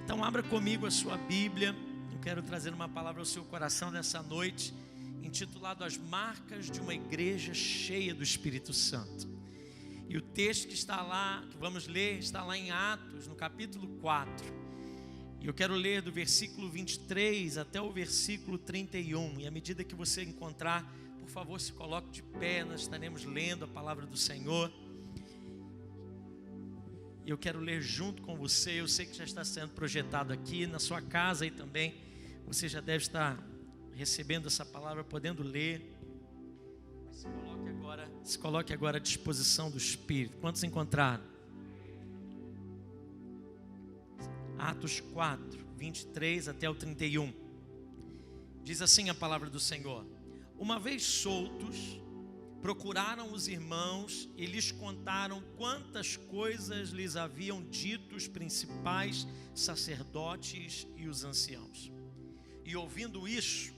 Então abra comigo a sua Bíblia. Eu quero trazer uma palavra ao seu coração nessa noite, intitulado As Marcas de uma Igreja Cheia do Espírito Santo. E o texto que está lá, que vamos ler, está lá em Atos, no capítulo 4. E eu quero ler do versículo 23 até o versículo 31. E à medida que você encontrar, por favor, se coloque de pé, nós estaremos lendo a palavra do Senhor. E eu quero ler junto com você. Eu sei que já está sendo projetado aqui na sua casa e também você já deve estar recebendo essa palavra, podendo ler. Mas se coloque agora à disposição do Espírito. Quantos encontraram? Atos 4, 23 até o 31. Diz assim a palavra do Senhor: Uma vez soltos, procuraram os irmãos e lhes contaram quantas coisas lhes haviam dito os principais sacerdotes e os anciãos. E ouvindo isso,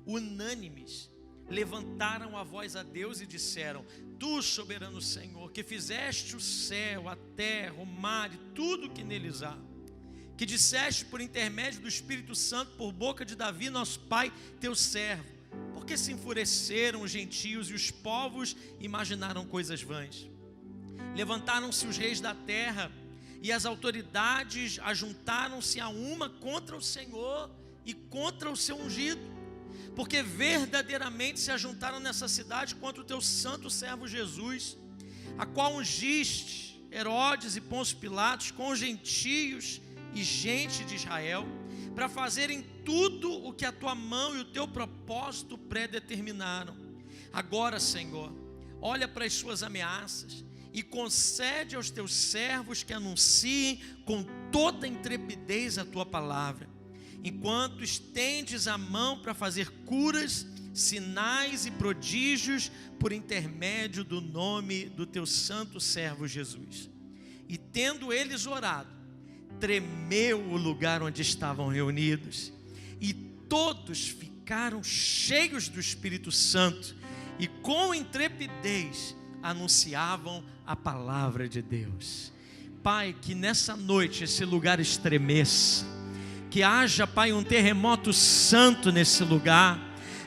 unânimes, levantaram a voz a Deus e disseram: Tu, soberano Senhor, que fizeste o céu, a terra, o mar e tudo que neles há, que disseste por intermédio do Espírito Santo por boca de Davi, nosso pai, teu servo, porque se enfureceram os gentios e os povos imaginaram coisas vãs. Levantaram-se os reis da terra e as autoridades ajuntaram-se a uma contra o Senhor e contra o seu ungido, porque verdadeiramente se ajuntaram nessa cidade contra o teu santo servo Jesus, a qual ungiste Herodes e Pôncio Pilatos com os gentios e gente de Israel, para fazerem tudo o que a tua mão e o teu propósito predeterminaram. Agora, Senhor, olha para as suas ameaças e concede aos teus servos que anunciem com toda intrepidez a tua palavra, enquanto estendes a mão para fazer curas, sinais e prodígios por intermédio do nome do teu santo servo Jesus. E tendo eles orado, tremeu o lugar onde estavam reunidos, e todos ficaram cheios do Espírito Santo e com intrepidez anunciavam a palavra de Deus. Pai, que nessa noite esse lugar estremeça, que haja, Pai, um terremoto santo nesse lugar,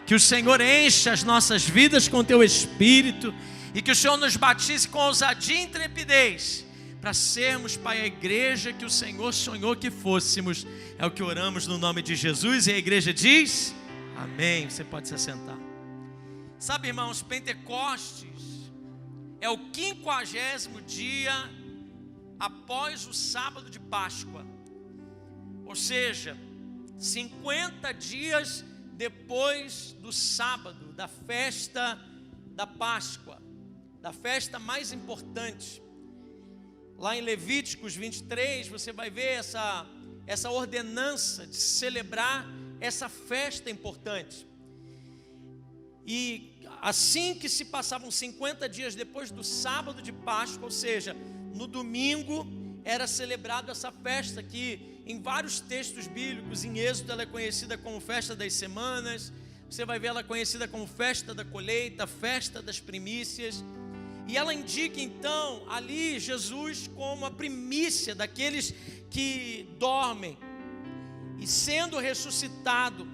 que o Senhor encha as nossas vidas com teu Espírito e que o Senhor nos batize com ousadia e intrepidez, para sermos, Pai, a igreja que o Senhor sonhou que fôssemos. É o que oramos no nome de Jesus, e a igreja diz amém. Você pode se assentar. Sabe, irmãos, Pentecostes é o 50º dia após o sábado de Páscoa, ou seja, 50 dias depois do sábado, da festa da Páscoa, da festa mais importante. Lá em Levíticos 23, você vai ver essa ordenança de celebrar essa festa importante. E assim que se passavam 50 dias depois do sábado de Páscoa, ou seja, no domingo, era celebrada essa festa que em vários textos bíblicos, em Êxodo ela é conhecida como festa das semanas, você vai ver ela conhecida como festa da colheita, festa das primícias. E ela indica então ali Jesus como a primícia daqueles que dormem, e sendo ressuscitado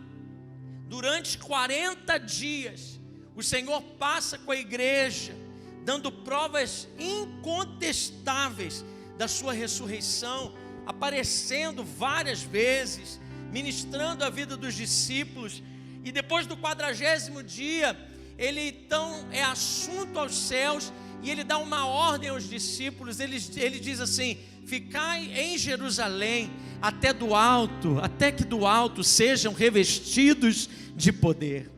durante 40 dias, o Senhor passa com a igreja, dando provas incontestáveis da sua ressurreição, aparecendo várias vezes, ministrando a vida dos discípulos. E depois do 40º dia, ele então é assunto aos céus, e ele dá uma ordem aos discípulos. Ele diz assim: ficai em Jerusalém até que do alto sejam revestidos de poder.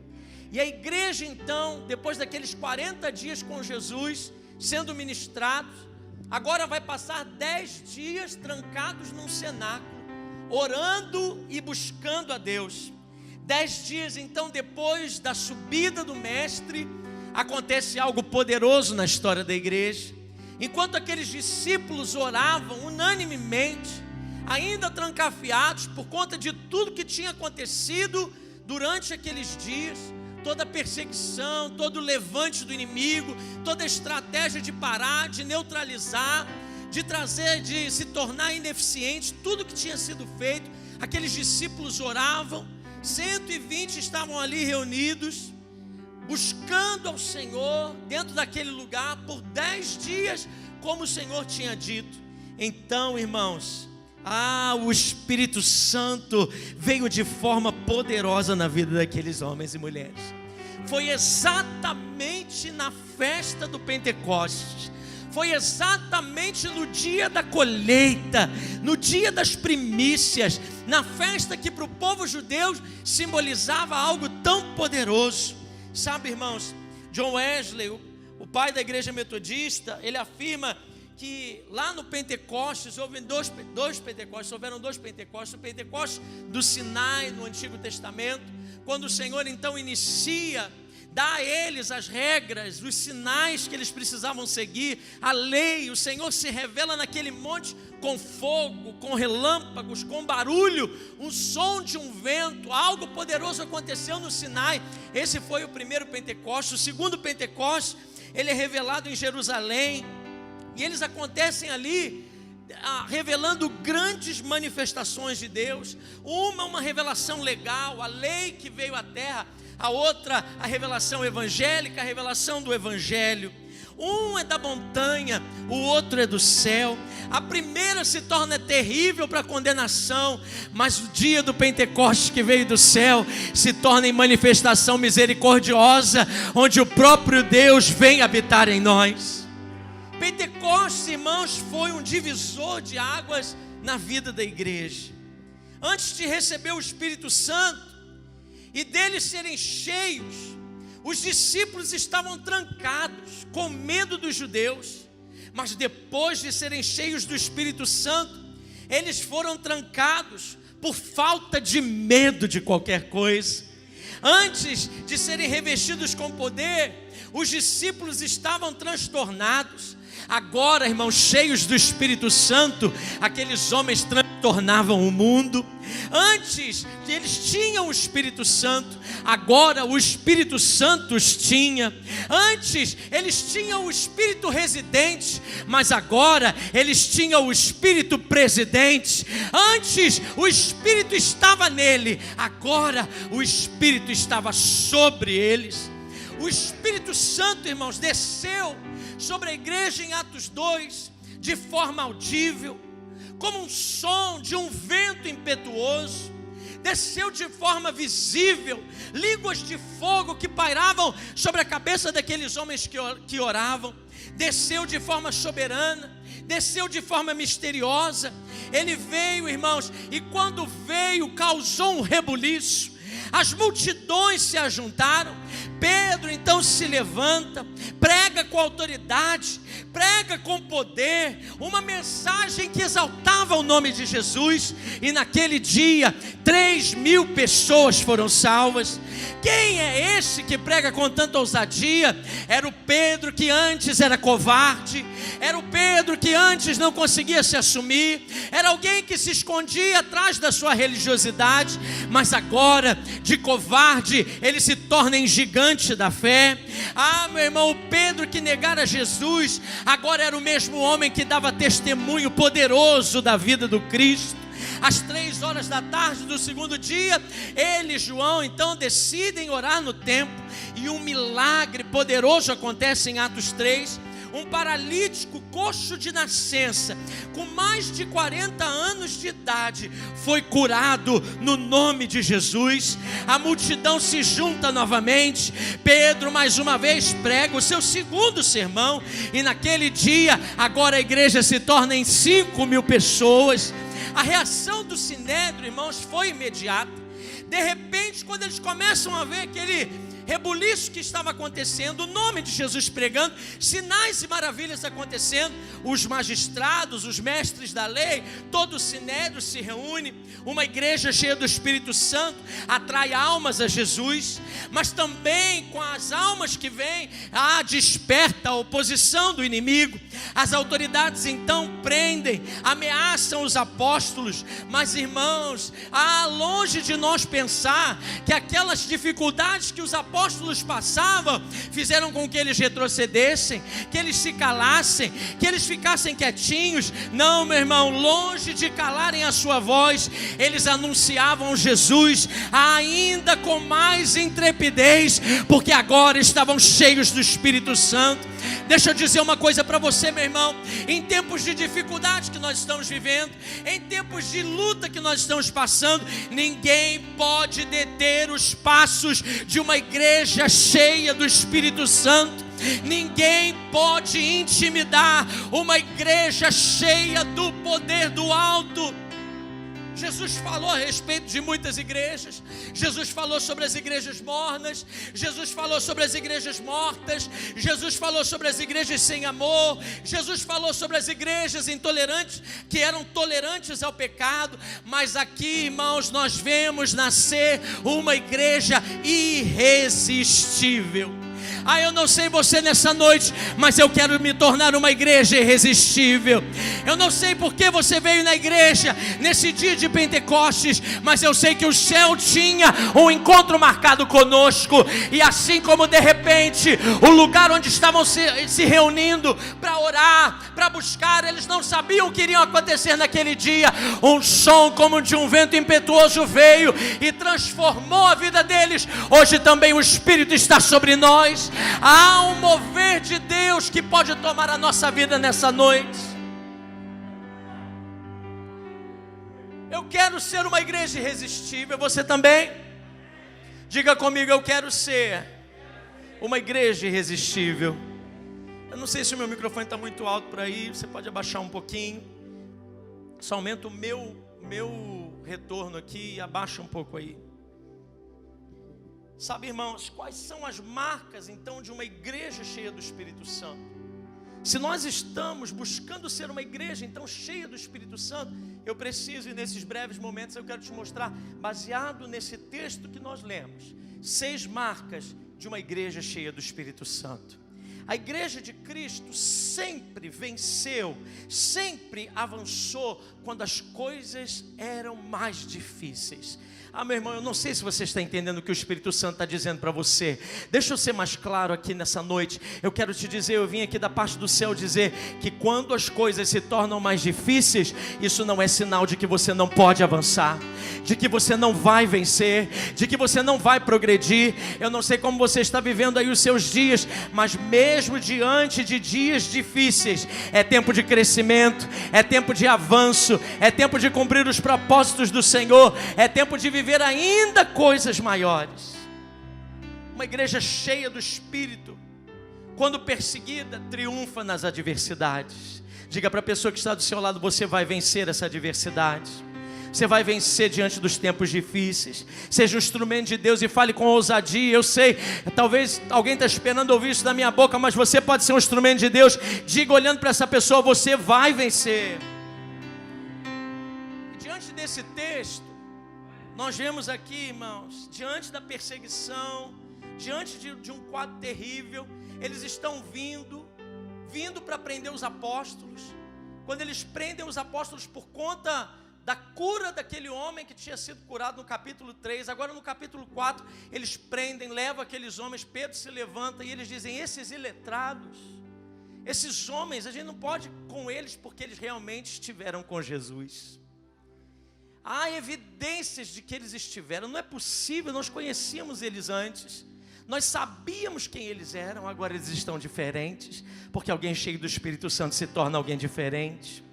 E a igreja então, depois daqueles 40 dias com Jesus sendo ministrados, agora vai passar 10 dias trancados num cenáculo, orando e buscando a Deus. 10 dias então depois da subida do mestre, acontece algo poderoso na história da igreja. Enquanto aqueles discípulos oravam unanimemente, ainda trancafiados por conta de tudo que tinha acontecido durante aqueles dias, toda a perseguição, todo o levante do inimigo, toda a estratégia de parar, de neutralizar, de se tornar ineficiente tudo que tinha sido feito. Aqueles discípulos oravam, 120 estavam ali reunidos, buscando ao Senhor dentro daquele lugar por 10 dias, como o Senhor tinha dito. Então, irmãos, o Espírito Santo veio de forma poderosa na vida daqueles homens e mulheres. Foi exatamente na festa do Pentecostes, foi exatamente no dia da colheita, no dia das primícias, na festa que para o povo judeu simbolizava algo tão poderoso. Sabe, irmãos, John Wesley, o pai da igreja metodista, ele afirma que lá no Pentecostes, houveram dois Pentecostes, o Pentecostes do Sinai no Antigo Testamento, quando o Senhor então inicia, dá a eles as regras, os sinais que eles precisavam seguir, a lei. O Senhor se revela naquele monte com fogo, com relâmpagos, com barulho, um som de um vento, algo poderoso aconteceu no Sinai. Esse foi o primeiro Pentecostes. O segundo Pentecostes, ele é revelado em Jerusalém, e eles acontecem ali, revelando grandes manifestações de Deus. Uma revelação legal, a lei que veio à terra. A outra, a revelação evangélica, a revelação do evangelho. Um é da montanha, o outro é do céu. A primeira se torna terrível para a condenação, mas o dia do Pentecostes que veio do céu se torna em manifestação misericordiosa, onde o próprio Deus vem habitar em nós. Pentecostes, irmãos, foi um divisor de águas na vida da igreja. Antes de receber o Espírito Santo e deles serem cheios, os discípulos estavam trancados, com medo dos judeus. Mas depois de serem cheios do Espírito Santo, eles foram trancados por falta de medo de qualquer coisa. Antes de serem revestidos com poder, os discípulos estavam transtornados. Agora, irmãos, cheios do Espírito Santo, aqueles homens transtornavam o mundo. Antes eles tinham o Espírito Santo, agora o Espírito Santo os tinha. Antes eles tinham o Espírito residente, mas agora eles tinham o Espírito presidente. Antes o Espírito estava nele, agora o Espírito estava sobre eles. O Espírito Santo, irmãos, desceu sobre a igreja em Atos 2, de forma audível, como um som de um vento impetuoso. Desceu de forma visível, línguas de fogo que pairavam sobre a cabeça daqueles homens que oravam. Desceu de forma soberana, desceu de forma misteriosa. Ele veio, irmãos, e quando veio, causou um rebuliço. As multidões se ajuntaram. Pedro então se levanta, prega com autoridade, prega com poder, uma mensagem que exaltava o nome de Jesus. E naquele dia 3.000 pessoas foram salvas. Quem é esse que prega com tanta ousadia? Era o Pedro que antes era covarde, era o Pedro que antes não conseguia se assumir, era alguém que se escondia atrás da sua religiosidade, mas agora, de covarde, ele se torna em gigante da fé. Meu irmão, o Pedro que negara Jesus, agora era o mesmo homem que dava testemunho poderoso da vida do Cristo. Às 3 horas da tarde do segundo dia, ele e João então decidem orar no templo, e um milagre poderoso acontece em Atos 3. Um paralítico coxo de nascença, com mais de 40 anos de idade, foi curado no nome de Jesus. A multidão se junta novamente. Pedro mais uma vez prega o seu segundo sermão, e naquele dia, agora a igreja se torna em 5.000 pessoas. A reação do Sinédrio, irmãos, foi imediata. De repente, quando eles começam a ver aquele rebuliço que estava acontecendo, o nome de Jesus pregando, sinais e maravilhas acontecendo, os magistrados, os mestres da lei, todo o Sinédrio se reúne. Uma igreja cheia do Espírito Santo atrai almas a Jesus, mas também com as almas que vêm, desperta a oposição do inimigo. As autoridades então prendem, ameaçam os apóstolos. Mas, irmãos, longe de nós pensar que aquelas dificuldades que os apóstolos apóstolos passavam, fizeram com que eles retrocedessem, que eles se calassem, que eles ficassem quietinhos. Não, meu irmão, longe de calarem a sua voz, eles anunciavam Jesus ainda com mais intrepidez, porque agora estavam cheios do Espírito Santo. Deixa eu dizer uma coisa para você, meu irmão. Em tempos de dificuldade que nós estamos vivendo, em tempos de luta que nós estamos passando, ninguém pode deter os passos de uma igreja cheia do Espírito Santo. Ninguém pode intimidar uma igreja cheia do poder do alto. Jesus falou a respeito de muitas igrejas. Jesus falou sobre as igrejas mornas. Jesus falou sobre as igrejas mortas. Jesus falou sobre as igrejas sem amor. Jesus falou sobre as igrejas intolerantes, que eram tolerantes ao pecado. Mas aqui, irmãos, nós vemos nascer uma igreja irresistível. Eu não sei você nessa noite, mas eu quero me tornar uma igreja irresistível. Eu não sei porque você veio na igreja nesse dia de Pentecostes, mas eu sei que o céu tinha um encontro marcado conosco. E assim como de repente o lugar onde estavam se reunindo para orar, para buscar, eles não sabiam o que iria acontecer naquele dia. Um som como de um vento impetuoso veio e transformou a vida deles. Hoje também o Espírito está sobre nós. Há um mover de Deus que pode tomar a nossa vida nessa noite. Eu quero ser uma igreja irresistível. Você também? Diga comigo, eu quero ser uma igreja irresistível. Eu não sei se o meu microfone está muito alto por aí. Você pode abaixar um pouquinho. Só aumenta o meu retorno aqui e abaixa um pouco aí. Sabe, irmãos, quais são as marcas então de uma igreja cheia do Espírito Santo? Se nós estamos buscando ser uma igreja então cheia do Espírito Santo, eu preciso, e nesses breves momentos eu quero te mostrar, baseado nesse texto que nós lemos, 6 marcas de uma igreja cheia do Espírito Santo. A igreja de Cristo sempre venceu, sempre avançou quando as coisas eram mais difíceis. Meu irmão, eu não sei se você está entendendo o que o Espírito Santo está dizendo para você. Deixa eu ser mais claro aqui nessa noite. Eu quero te dizer, eu vim aqui da parte do céu dizer que quando as coisas se tornam mais difíceis, isso não é sinal de que você não pode avançar, de que você não vai vencer, de que você não vai progredir. Eu não sei como você está vivendo aí os seus dias, mas mesmo diante de dias difíceis, é tempo de crescimento, é tempo de avanço, é tempo de cumprir os propósitos do Senhor, é tempo de viver ainda coisas maiores. Uma igreja cheia do Espírito, quando perseguida, triunfa nas adversidades. Diga para a pessoa que está do seu lado, você vai vencer essa adversidade. Você vai vencer diante dos tempos difíceis. Seja um instrumento de Deus e fale com ousadia. Eu sei, talvez alguém está esperando ouvir isso da minha boca, mas você pode ser um instrumento de Deus. Diga olhando para essa pessoa, você vai vencer. E diante desse texto, nós vemos aqui, irmãos, diante da perseguição, diante de um quadro terrível, eles estão vindo para prender os apóstolos. Quando eles prendem os apóstolos por conta da cura daquele homem que tinha sido curado no capítulo 3, agora no capítulo 4, eles prendem, levam aqueles homens, Pedro se levanta e eles dizem, esses iletrados, esses homens, a gente não pode ir com eles porque eles realmente estiveram com Jesus. Há evidências de que eles estiveram. Não é possível, nós conhecíamos eles antes, nós sabíamos quem eles eram, agora eles estão diferentes, porque alguém cheio do Espírito Santo se torna alguém diferente.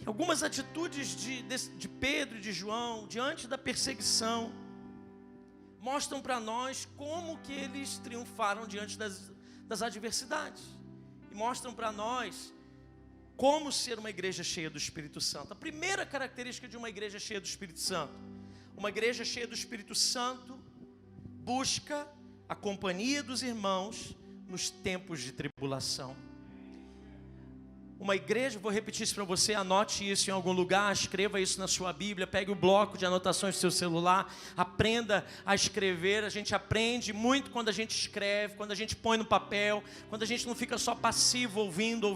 Algumas atitudes de Pedro e de João, diante da perseguição, mostram para nós como que eles triunfaram diante das adversidades, e mostram para nós como ser uma igreja cheia do Espírito Santo. A primeira característica de uma igreja cheia do Espírito Santo: uma igreja cheia do Espírito Santo busca a companhia dos irmãos nos tempos de tribulação. Uma igreja, vou repetir isso para você, anote isso em algum lugar, escreva isso na sua Bíblia, pegue o bloco de anotações do seu celular, aprenda a escrever. A gente aprende muito quando a gente escreve, quando a gente põe no papel, quando a gente não fica só passivo, ouvindo,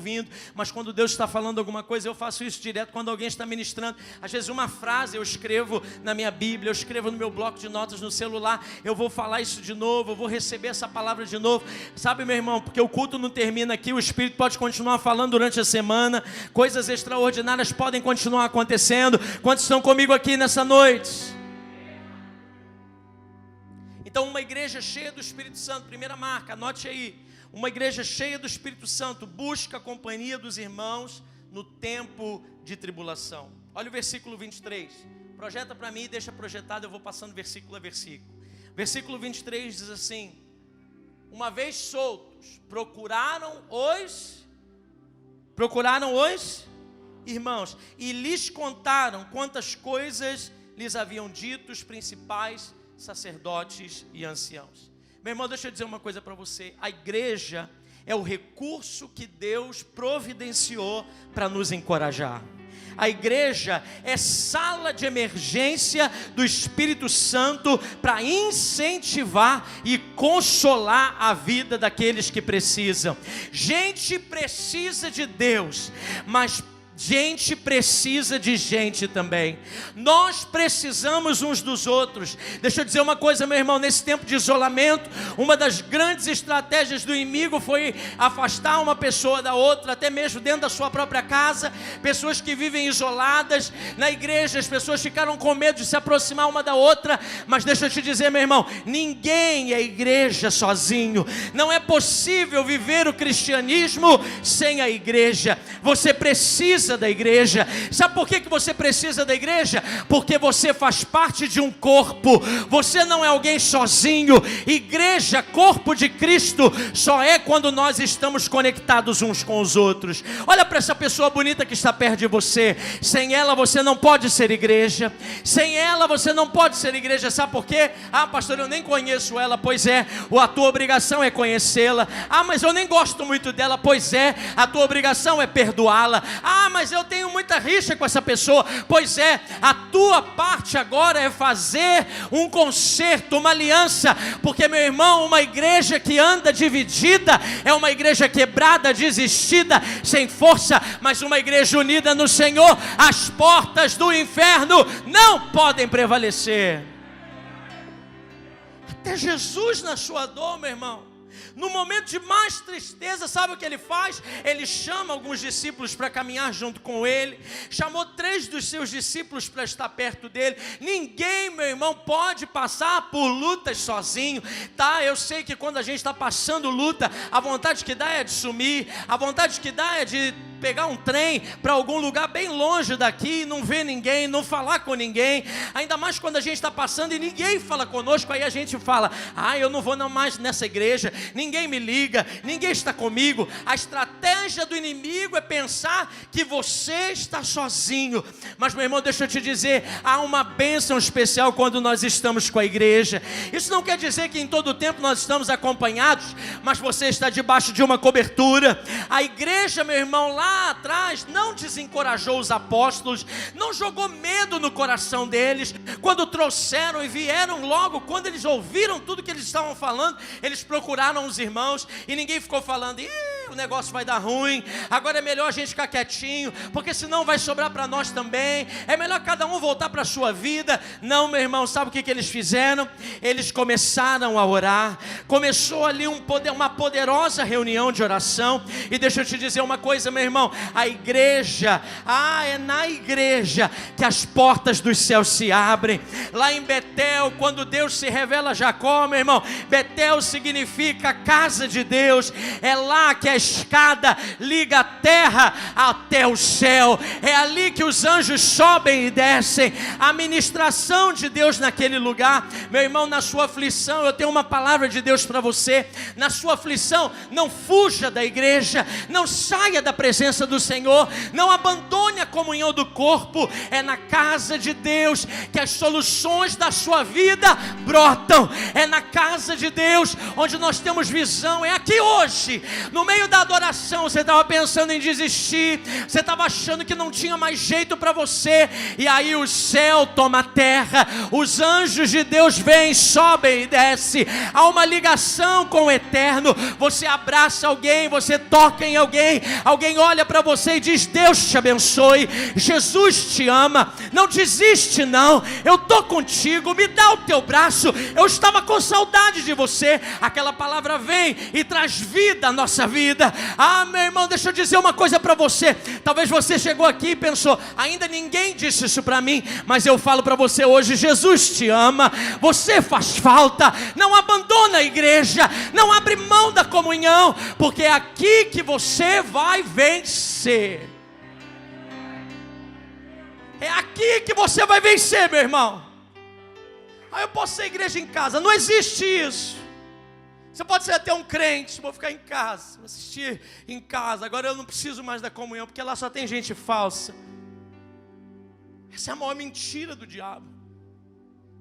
mas quando Deus está falando alguma coisa. Eu faço isso direto quando alguém está ministrando. Às vezes uma frase eu escrevo na minha Bíblia, eu escrevo no meu bloco de notas no celular, eu vou falar isso de novo, eu vou receber essa palavra de novo. Sabe, meu irmão, porque o culto não termina aqui, o Espírito pode continuar falando durante a semana, coisas extraordinárias podem continuar acontecendo. Quantos estão comigo aqui nessa noite? Então, uma igreja cheia do Espírito Santo, primeira marca, anote aí, uma igreja cheia do Espírito Santo busca a companhia dos irmãos no tempo de tribulação. Olha o versículo 23, projeta para mim e deixa projetado, eu vou passando versículo a versículo. Versículo 23 diz assim: uma vez soltos, procuraram os irmãos e lhes contaram quantas coisas lhes haviam dito os principais sacerdotes e anciãos. Meu irmão, deixa eu dizer uma coisa para você. A igreja é o recurso que Deus providenciou para nos encorajar. A igreja é sala de emergência do Espírito Santo para incentivar e consolar a vida daqueles que precisam. Gente precisa de Deus, mas gente precisa de gente também. Nós precisamos uns dos outros. Deixa eu dizer uma coisa, meu irmão, nesse tempo de isolamento, uma das grandes estratégias do inimigo foi afastar uma pessoa da outra, até mesmo dentro da sua própria casa. Pessoas que vivem isoladas. Na igreja as pessoas ficaram com medo de se aproximar uma da outra. Mas deixa eu te dizer, meu irmão, ninguém é igreja sozinho. Não é possível viver o cristianismo sem a igreja. Você precisa da igreja. Sabe por que você precisa da igreja? Porque você faz parte de um corpo. Você não é alguém sozinho. Igreja, corpo de Cristo, só é quando nós estamos conectados uns com os outros. Olha para essa pessoa bonita que está perto de você. Sem ela você não pode ser igreja. Sem ela você não pode ser igreja. Sabe por quê? Ah, pastor, eu nem conheço ela. Pois é, a tua obrigação é conhecê-la. Ah, mas eu nem gosto muito dela. Pois é, a tua obrigação é perdoá-la. Ah, mas eu tenho muita rixa com essa pessoa. Pois é, a tua parte agora é fazer um concerto, uma aliança. Porque, meu irmão, uma igreja que anda dividida é uma igreja quebrada, desistida, sem força. Mas uma igreja unida no Senhor, as portas do inferno não podem prevalecer. Até Jesus na sua dor, meu irmão, no momento de mais tristeza, sabe o que ele faz? Ele chama alguns discípulos para caminhar junto com ele. Chamou 3 dos seus discípulos para estar perto dele. Ninguém, meu irmão, pode passar por lutas sozinho, tá? Eu sei que quando a gente está passando luta, a vontade que dá é de sumir. A vontade que dá é de pegar um trem para algum lugar bem longe daqui, não ver ninguém, não falar com ninguém. Ainda mais quando a gente está passando e ninguém fala conosco. Aí a gente fala: ah, eu não vou não mais nessa igreja, ninguém me liga, ninguém está comigo. A estratégia do inimigo é pensar que você está sozinho. Mas, meu irmão, deixa eu te dizer, há uma bênção especial quando nós estamos com a igreja. Isso não quer dizer que em todo o tempo nós estamos acompanhados, mas você está debaixo de uma cobertura. A igreja, meu irmão, lá atrás não desencorajou os apóstolos, não jogou medo no coração deles. Quando trouxeram e vieram logo, quando eles ouviram tudo que eles estavam falando, eles procuraram os irmãos e ninguém ficou falando: o negócio vai dar ruim, agora é melhor a gente ficar quietinho, porque senão vai sobrar para nós também, é melhor cada um voltar para a sua vida. Não, meu irmão, sabe o que eles fizeram? Eles começaram a orar, começou ali uma poderosa reunião de oração. E deixa eu te dizer uma coisa, meu irmão, a igreja, é na igreja que as portas dos céus se abrem. Lá em Betel, quando Deus se revela a Jacó, meu irmão, Betel significa casa de Deus. É lá que a escada liga a terra até o céu. É ali que os anjos sobem e descem. A ministração de Deus naquele lugar. Meu irmão, na sua aflição, eu tenho uma palavra de Deus para você. Na sua aflição, não fuja da igreja, não saia da presença do Senhor, não abandone a comunhão do corpo. É na casa de Deus que as soluções da sua vida brotam. É na casa de Deus onde nós temos visão. É aqui hoje, no meio da adoração você estava pensando em desistir, você estava achando que não tinha mais jeito para você, e aí o céu toma a terra, os anjos de Deus vêm, sobem e descem, há uma ligação com o eterno, você abraça alguém, você toca em alguém, alguém olha para você e diz: Deus te abençoe, Jesus te ama, não desiste não, eu estou contigo, me dá o teu braço, eu estava com saudade de você. Aquela palavra vem e traz vida à nossa vida. Meu irmão, deixa eu dizer uma coisa para você. Talvez você chegou aqui e pensou: ainda ninguém disse isso para mim, mas eu falo para você hoje: Jesus te ama, você faz falta, não abandona a igreja, não abre mão da comunhão, porque é aqui que você vai vencer. É aqui que você vai vencer, meu irmão. Eu posso ser igreja em casa, não existe isso. Você pode ser até um crente, vou ficar em casa, vou assistir em casa, agora eu não preciso mais da comunhão, porque lá só tem gente falsa. Essa é a maior mentira do diabo.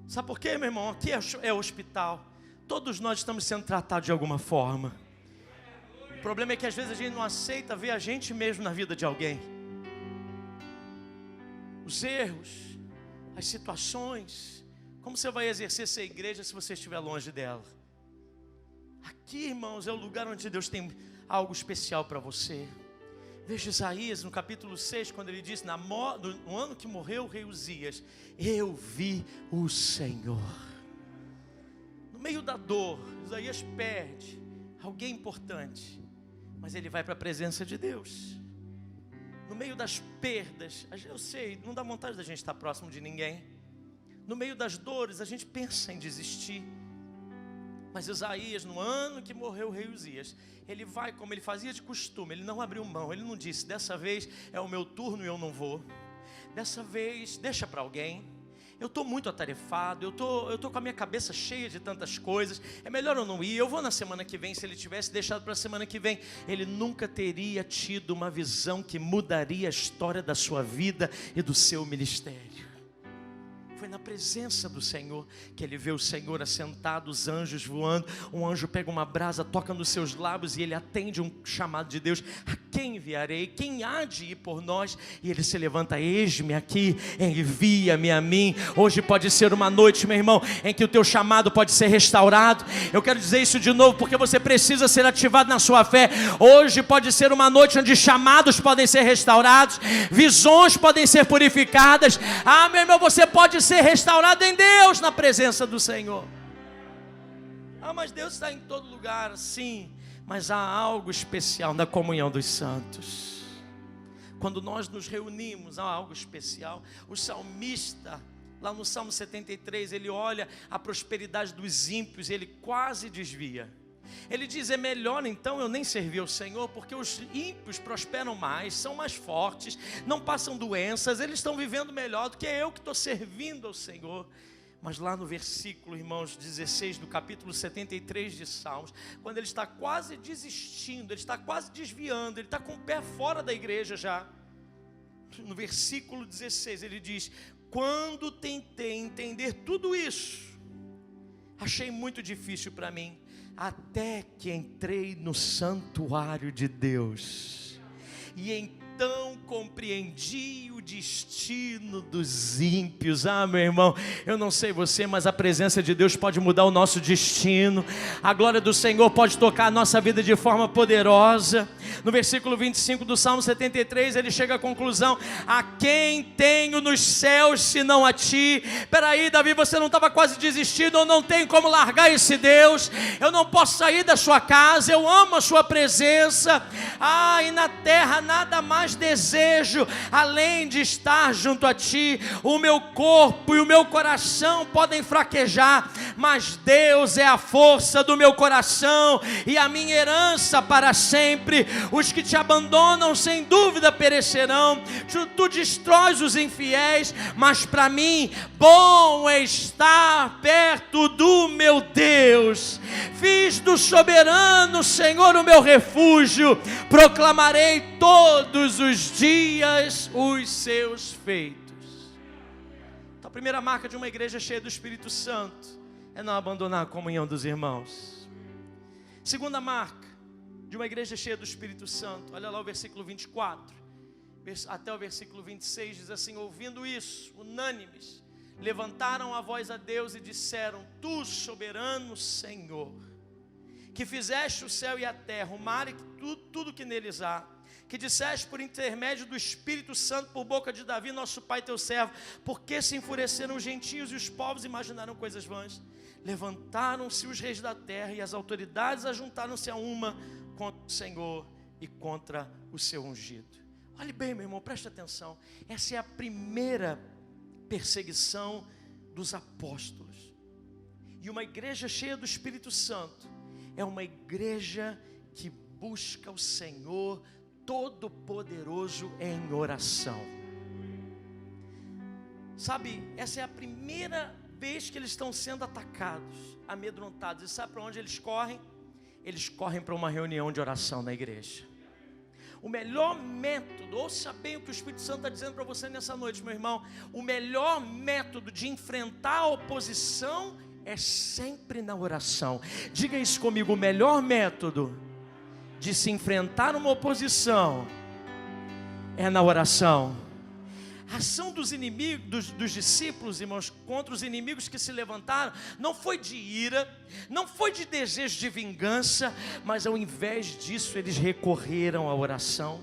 Sabe por quê, meu irmão? Aqui é hospital, todos nós estamos sendo tratados de alguma forma. O problema é que às vezes a gente não aceita ver a gente mesmo na vida de alguém. Os erros, as situações. Como você vai exercer essa igreja se você estiver longe dela? Aqui, irmãos, é o lugar onde Deus tem algo especial para você. Veja Isaías no capítulo 6, quando ele diz: no ano que morreu o rei Uzias, eu vi o Senhor. No meio da dor, Isaías perde alguém importante, mas ele vai para a presença de Deus. No meio das perdas, eu sei, não dá vontade da gente estar próximo de ninguém. No meio das dores, a gente pensa em desistir. Mas Isaías, no ano que morreu o rei Uzias, ele vai como ele fazia de costume, ele não abriu mão, ele não disse: dessa vez é o meu turno e eu não vou. Dessa vez, deixa para alguém. Eu estou muito atarefado, eu tô com a minha cabeça cheia de tantas coisas, é melhor eu não ir, eu vou na semana que vem. Se ele tivesse deixado para a semana que vem, ele nunca teria tido uma visão que mudaria a história da sua vida e do seu ministério. Foi na presença do Senhor que ele vê o Senhor assentado, os anjos voando. Um anjo pega uma brasa, toca nos seus lábios e ele atende um chamado de Deus: a quem enviarei? Quem há de ir por nós? E ele se levanta: eis-me aqui, envia-me a mim. Hoje pode ser uma noite, meu irmão, em que o teu chamado pode ser restaurado. Eu quero dizer isso de novo porque você precisa ser ativado na sua fé. Hoje pode ser uma noite onde chamados podem ser restaurados, visões podem ser purificadas. Meu irmão, você pode ser restaurado em Deus, na presença do Senhor. Mas Deus está em todo lugar, sim, mas há algo especial na comunhão dos santos. Quando nós nos reunimos, há algo especial. O salmista, lá no Salmo 73, ele olha a prosperidade dos ímpios e ele quase desvia. Ele diz: é melhor então eu nem servir ao Senhor, porque os ímpios prosperam mais, são mais fortes, não passam doenças, eles estão vivendo melhor do que eu que estou servindo ao Senhor. Mas lá no versículo, irmãos, 16 do capítulo 73 de Salmos, quando ele está quase desistindo, ele está quase desviando, ele está com o pé fora da igreja já, no versículo 16 ele diz: quando tentei entender tudo isso, achei muito difícil para mim, até que entrei no santuário de Deus, e então compreendi o destino dos ímpios. Meu irmão, eu não sei você, mas a presença de Deus pode mudar o nosso destino. A glória do Senhor pode tocar a nossa vida de forma poderosa. No versículo 25 do Salmo 73, ele chega à conclusão: a quem tenho nos céus senão a ti? Peraí, Davi, você não estava quase desistindo? Eu não tenho como largar esse Deus, eu não posso sair da sua casa, eu amo a sua presença. E na terra nada mais desejo além de estar junto a ti. O meu corpo e o meu coração podem fraquejar, mas Deus é a força do meu coração e a minha herança para sempre. Os que te abandonam sem dúvida perecerão, tu destróis os infiéis, mas para mim bom é estar perto do meu Deus. Fiz do soberano Senhor o meu refúgio, proclamarei todos os dias os seus feitos. Então, a primeira marca de uma igreja cheia do Espírito Santo é não abandonar a comunhão dos irmãos. Segunda marca, de uma igreja cheia do Espírito Santo. Olha lá o versículo 24, até o versículo 26, diz assim: ouvindo isso, unânimes, levantaram a voz a Deus e disseram: Tu, soberano Senhor, que fizeste o céu e a terra, o mar e tudo que neles há, que disseste por intermédio do Espírito Santo, por boca de Davi, nosso pai, teu servo, porque se enfureceram os gentios e os povos imaginaram coisas vãs. Levantaram-se os reis da terra e as autoridades ajuntaram-se a uma contra o Senhor e contra o seu ungido. Olhe bem, meu irmão, preste atenção. Essa é a primeira perseguição dos apóstolos. E uma igreja cheia do Espírito Santo é uma igreja que busca o Senhor Todo-Poderoso em oração. Sabe, essa é a primeira vez que eles estão sendo atacados, amedrontados. E sabe para onde eles correm? Eles correm para uma reunião de oração na igreja. O melhor método, ouça bem o que o Espírito Santo está dizendo para você nessa noite, meu irmão. O melhor método de enfrentar a oposição é sempre na oração. Diga isso comigo: o melhor método de se enfrentar uma oposição é na oração. A ação dos inimigos, dos discípulos, irmãos, contra os inimigos que se levantaram, não foi de ira, não foi de desejo de vingança, mas ao invés disso eles recorreram à oração.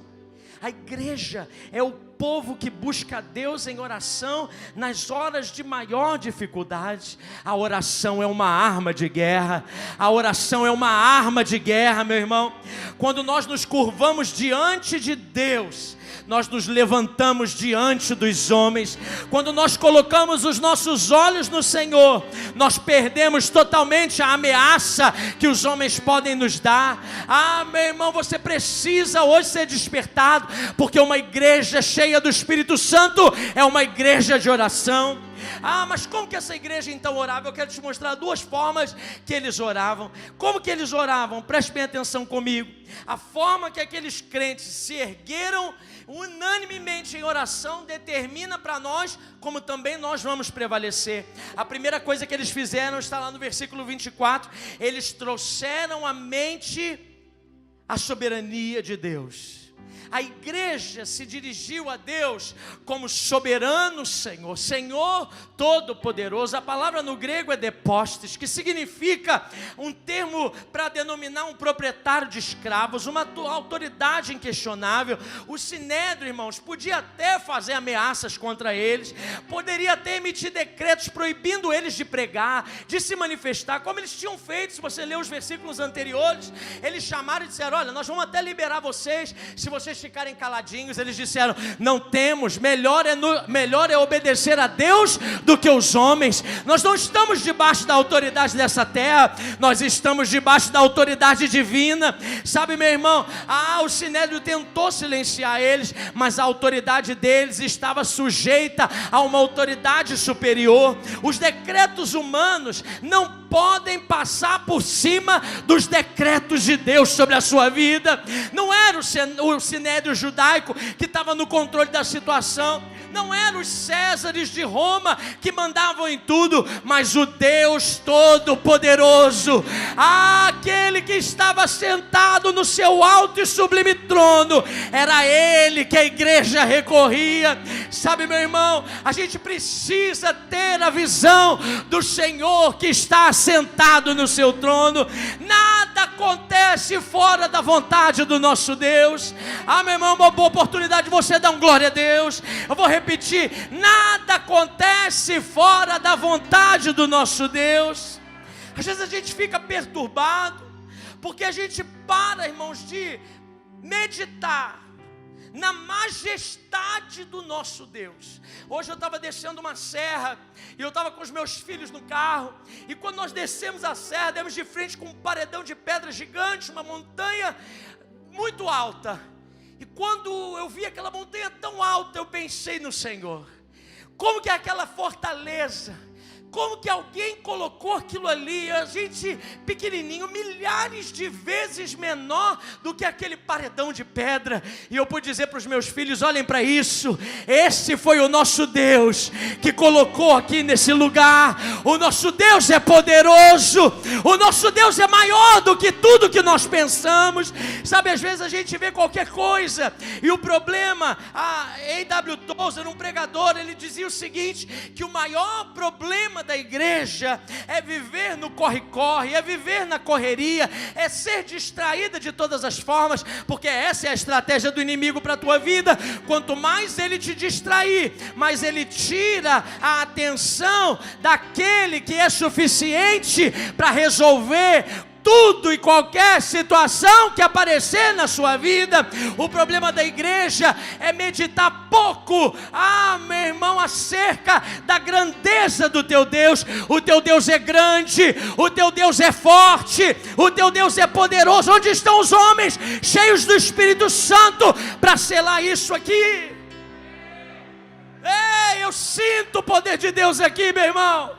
A igreja é o povo que busca a Deus em oração nas horas de maior dificuldade. A oração é uma arma de guerra. A oração é uma arma de guerra, meu irmão. Quando nós nos curvamos diante de Deus, nós nos levantamos diante dos homens. Quando nós colocamos os nossos olhos no Senhor, nós perdemos totalmente a ameaça que os homens podem nos dar. Ah, meu irmão, você precisa hoje ser despertado, porque uma igreja cheia do Espírito Santo é uma igreja de oração. Ah, mas como que essa igreja então orava? Eu quero te mostrar duas formas que eles oravam. Como que eles oravam? Preste bem atenção comigo. A forma que aqueles crentes se ergueram unanimemente em oração determina para nós como também nós vamos prevalecer. A primeira coisa que eles fizeram está lá no versículo 24. Eles trouxeram à mente a soberania de Deus. A igreja se dirigiu a Deus como soberano Senhor, Senhor Todo-Poderoso. A palavra no grego é depostes, que significa um termo para denominar um proprietário de escravos, uma autoridade inquestionável. O sinédrio, irmãos, podia até fazer ameaças contra eles, poderia até emitir decretos proibindo eles de pregar, de se manifestar, como eles tinham feito. Se você ler os versículos anteriores, eles chamaram e disseram: olha, nós vamos até liberar vocês, se vocês ficarem caladinhos. Eles disseram: não temos, melhor é obedecer a Deus do que os homens. Nós não estamos debaixo da autoridade dessa terra, nós estamos debaixo da autoridade divina. Sabe, meu irmão, o sinédrio tentou silenciar eles, mas a autoridade deles estava sujeita a uma autoridade superior. Os decretos humanos não podem passar por cima dos decretos de Deus sobre a sua vida. Não era o sinédrio judaico que estava no controle da situação, não eram os Césares de Roma que mandavam em tudo, mas o Deus Todo-Poderoso, aquele que estava sentado no seu alto e sublime trono, era Ele que a igreja recorria. Sabe, meu irmão, a gente precisa ter a visão do Senhor que está sentado no seu trono. Nada acontece fora da vontade do nosso Deus. Meu irmão, uma boa oportunidade de você dar um glória a Deus. Eu vou repetir: nada acontece fora da vontade do nosso Deus. Às vezes a gente fica perturbado, porque a gente para, irmãos, de meditar na majestade do nosso Deus. Hoje eu estava descendo uma serra, e eu estava com os meus filhos no carro, e quando nós descemos a serra, demos de frente com um paredão de pedra gigante, uma montanha muito alta. E quando eu vi aquela montanha tão alta, eu pensei no Senhor. Como que aquela fortaleza Como que alguém colocou aquilo ali, a gente pequenininho, milhares de vezes menor do que aquele paredão de pedra. E eu pude dizer para os meus filhos: olhem para isso, esse foi o nosso Deus que colocou aqui nesse lugar. O nosso Deus é poderoso, o nosso Deus é maior do que tudo que nós pensamos. Sabe, às vezes a gente vê qualquer coisa, e o problema, a A.W. Tozer, um pregador, ele dizia o seguinte, que o maior problema da igreja é viver no corre-corre, é viver na correria, é ser distraída de todas as formas, porque essa é a estratégia do inimigo para a tua vida. Quanto mais ele te distrair, mais ele tira a atenção daquele que é suficiente para resolver tudo e qualquer situação que aparecer na sua vida. O problema da igreja é meditar pouco, meu irmão, acerca da grandeza do teu Deus. O teu Deus é grande, o teu Deus é forte, o teu Deus é poderoso. Onde estão os homens cheios do Espírito Santo para selar isso aqui? Ei, eu sinto o poder de Deus aqui, meu irmão.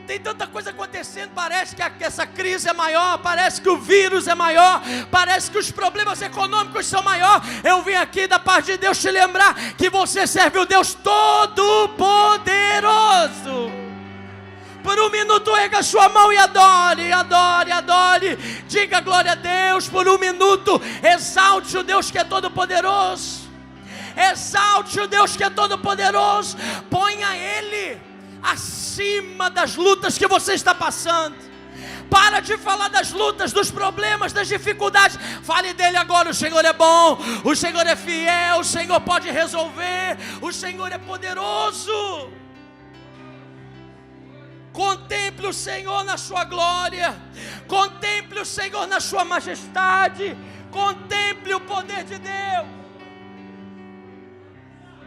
Tem tanta coisa acontecendo, parece que essa crise é maior, parece que o vírus é maior, parece que os problemas econômicos são maiores. Eu vim aqui da parte de Deus te lembrar que você serve o Deus Todo-Poderoso. Por um minuto erga sua mão e adore, adore, adore. Diga glória a Deus por um minuto. Exalte o Deus que é todo-poderoso. Exalte o Deus que é todo-poderoso. Ponha Ele acima das lutas que você está passando. Para de falar das lutas, dos problemas, das dificuldades. Fale dele agora. O Senhor é bom, o Senhor é fiel, o Senhor pode resolver, o Senhor é poderoso. Contemple o Senhor na sua glória, contemple o Senhor na sua majestade, contemple o poder de Deus.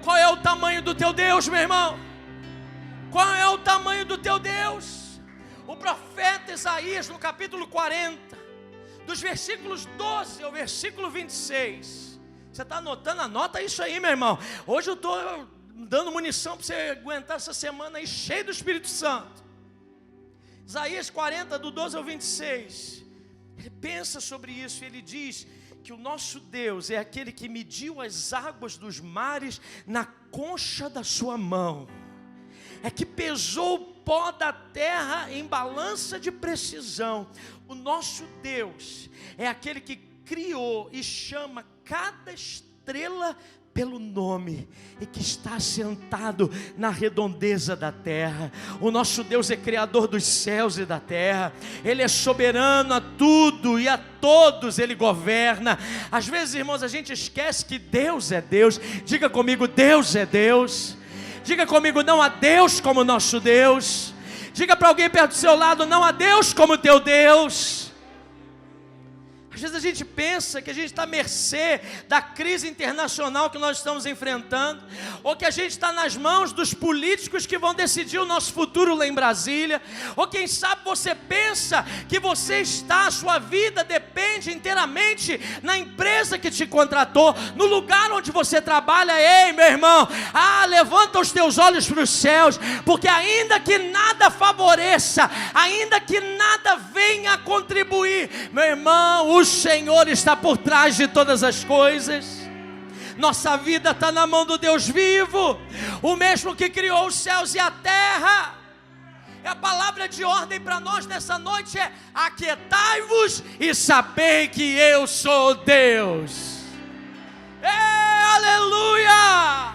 Qual é o tamanho do teu Deus, meu irmão? Qual é o tamanho do teu Deus? O profeta Isaías, no capítulo 40, dos versículos 12 ao versículo 26. Você está anotando? Anota isso aí, meu irmão. Hoje eu estou dando munição para você aguentar essa semana aí cheio do Espírito Santo. Isaías 40, do 12 ao 26. Ele pensa sobre isso e ele diz que o nosso Deus é aquele que mediu as águas dos mares na concha da sua mão. É que pesou o pó da terra em balança de precisão. O nosso Deus é aquele que criou e chama cada estrela pelo nome e que está sentado na redondeza da terra. O nosso Deus é criador dos céus e da terra. Ele é soberano a tudo e a todos Ele governa. Às vezes, irmãos, a gente esquece que Deus é Deus. Diga comigo, Deus é Deus. Diga comigo, não há Deus como nosso Deus. Diga para alguém perto do seu lado, não há Deus como teu Deus. Às vezes a gente pensa que a gente está à mercê da crise internacional que nós estamos enfrentando, ou que a gente está nas mãos dos políticos que vão decidir o nosso futuro lá em Brasília, ou quem sabe você pensa que a sua vida depende inteiramente na empresa que te contratou, no lugar onde você trabalha. Ei, meu irmão, levanta os teus olhos para os céus, porque ainda que nada favoreça, ainda que nada venha a contribuir, meu irmão, o Senhor está por trás de todas as coisas. Nossa vida está na mão do Deus vivo, o mesmo que criou os céus e a terra. E a palavra de ordem para nós nessa noite é: aquietai-vos e sabei que eu sou Deus. Aleluia!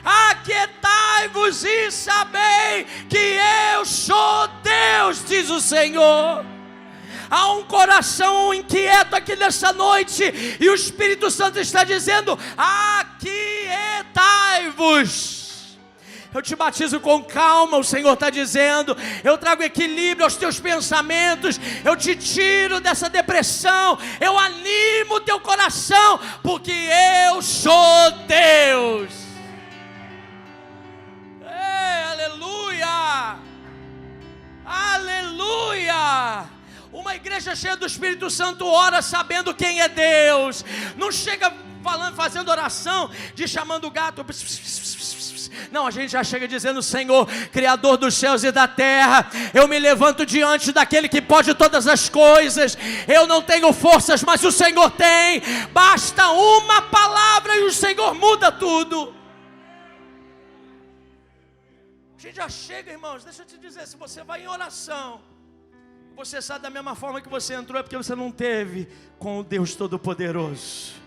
Aquietai-vos e sabei que eu sou Deus, diz o Senhor. Há um coração inquieto aqui nessa noite, e o Espírito Santo está dizendo: aquietai-vos. Eu te batizo com calma, o Senhor está dizendo. Eu trago equilíbrio aos teus pensamentos. Eu te tiro dessa depressão. Eu animo o teu coração, porque eu sou Deus. Aleluia! Aleluia! Uma igreja cheia do Espírito Santo ora sabendo quem é Deus. Não chega fazendo oração de chamando o gato. Não, a gente já chega dizendo: Senhor, Criador dos céus e da terra, eu me levanto diante daquele que pode todas as coisas. Eu não tenho forças, mas o Senhor tem. Basta uma palavra e o Senhor muda tudo. A gente já chega, irmãos, deixa eu te dizer, se você vai em oração, você sai da mesma forma que você entrou, é porque você não teve com o Deus Todo-Poderoso.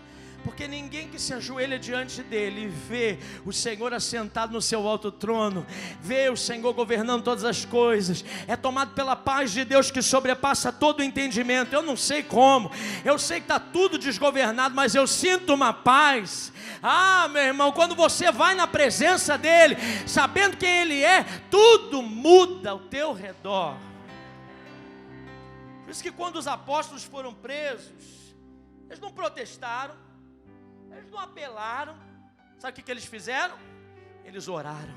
Porque ninguém que se ajoelha diante dele e vê o Senhor assentado no seu alto trono, vê o Senhor governando todas as coisas, é tomado pela paz de Deus que sobrepassa todo o entendimento. Eu não sei como, eu sei que está tudo desgovernado, mas eu sinto uma paz. Ah, meu irmão, quando você vai na presença dele, sabendo quem ele é, tudo muda ao teu redor. Por isso que quando os apóstolos foram presos, eles não protestaram, eles não apelaram. Sabe o que eles fizeram? Eles oraram.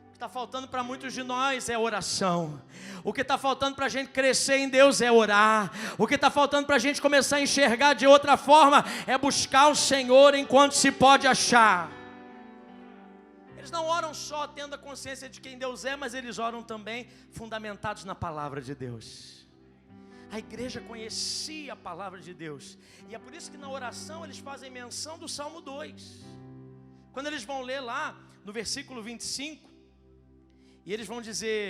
O que está faltando para muitos de nós é oração. O que está faltando para a gente crescer em Deus é orar. O que está faltando para a gente começar a enxergar de outra forma é buscar o Senhor enquanto se pode achar. Eles não oram só tendo a consciência de quem Deus é, mas eles oram também fundamentados na palavra de Deus. A igreja conhecia a palavra de Deus, e é por isso que na oração eles fazem menção do Salmo 2. Quando eles vão ler lá no versículo 25, e eles vão dizer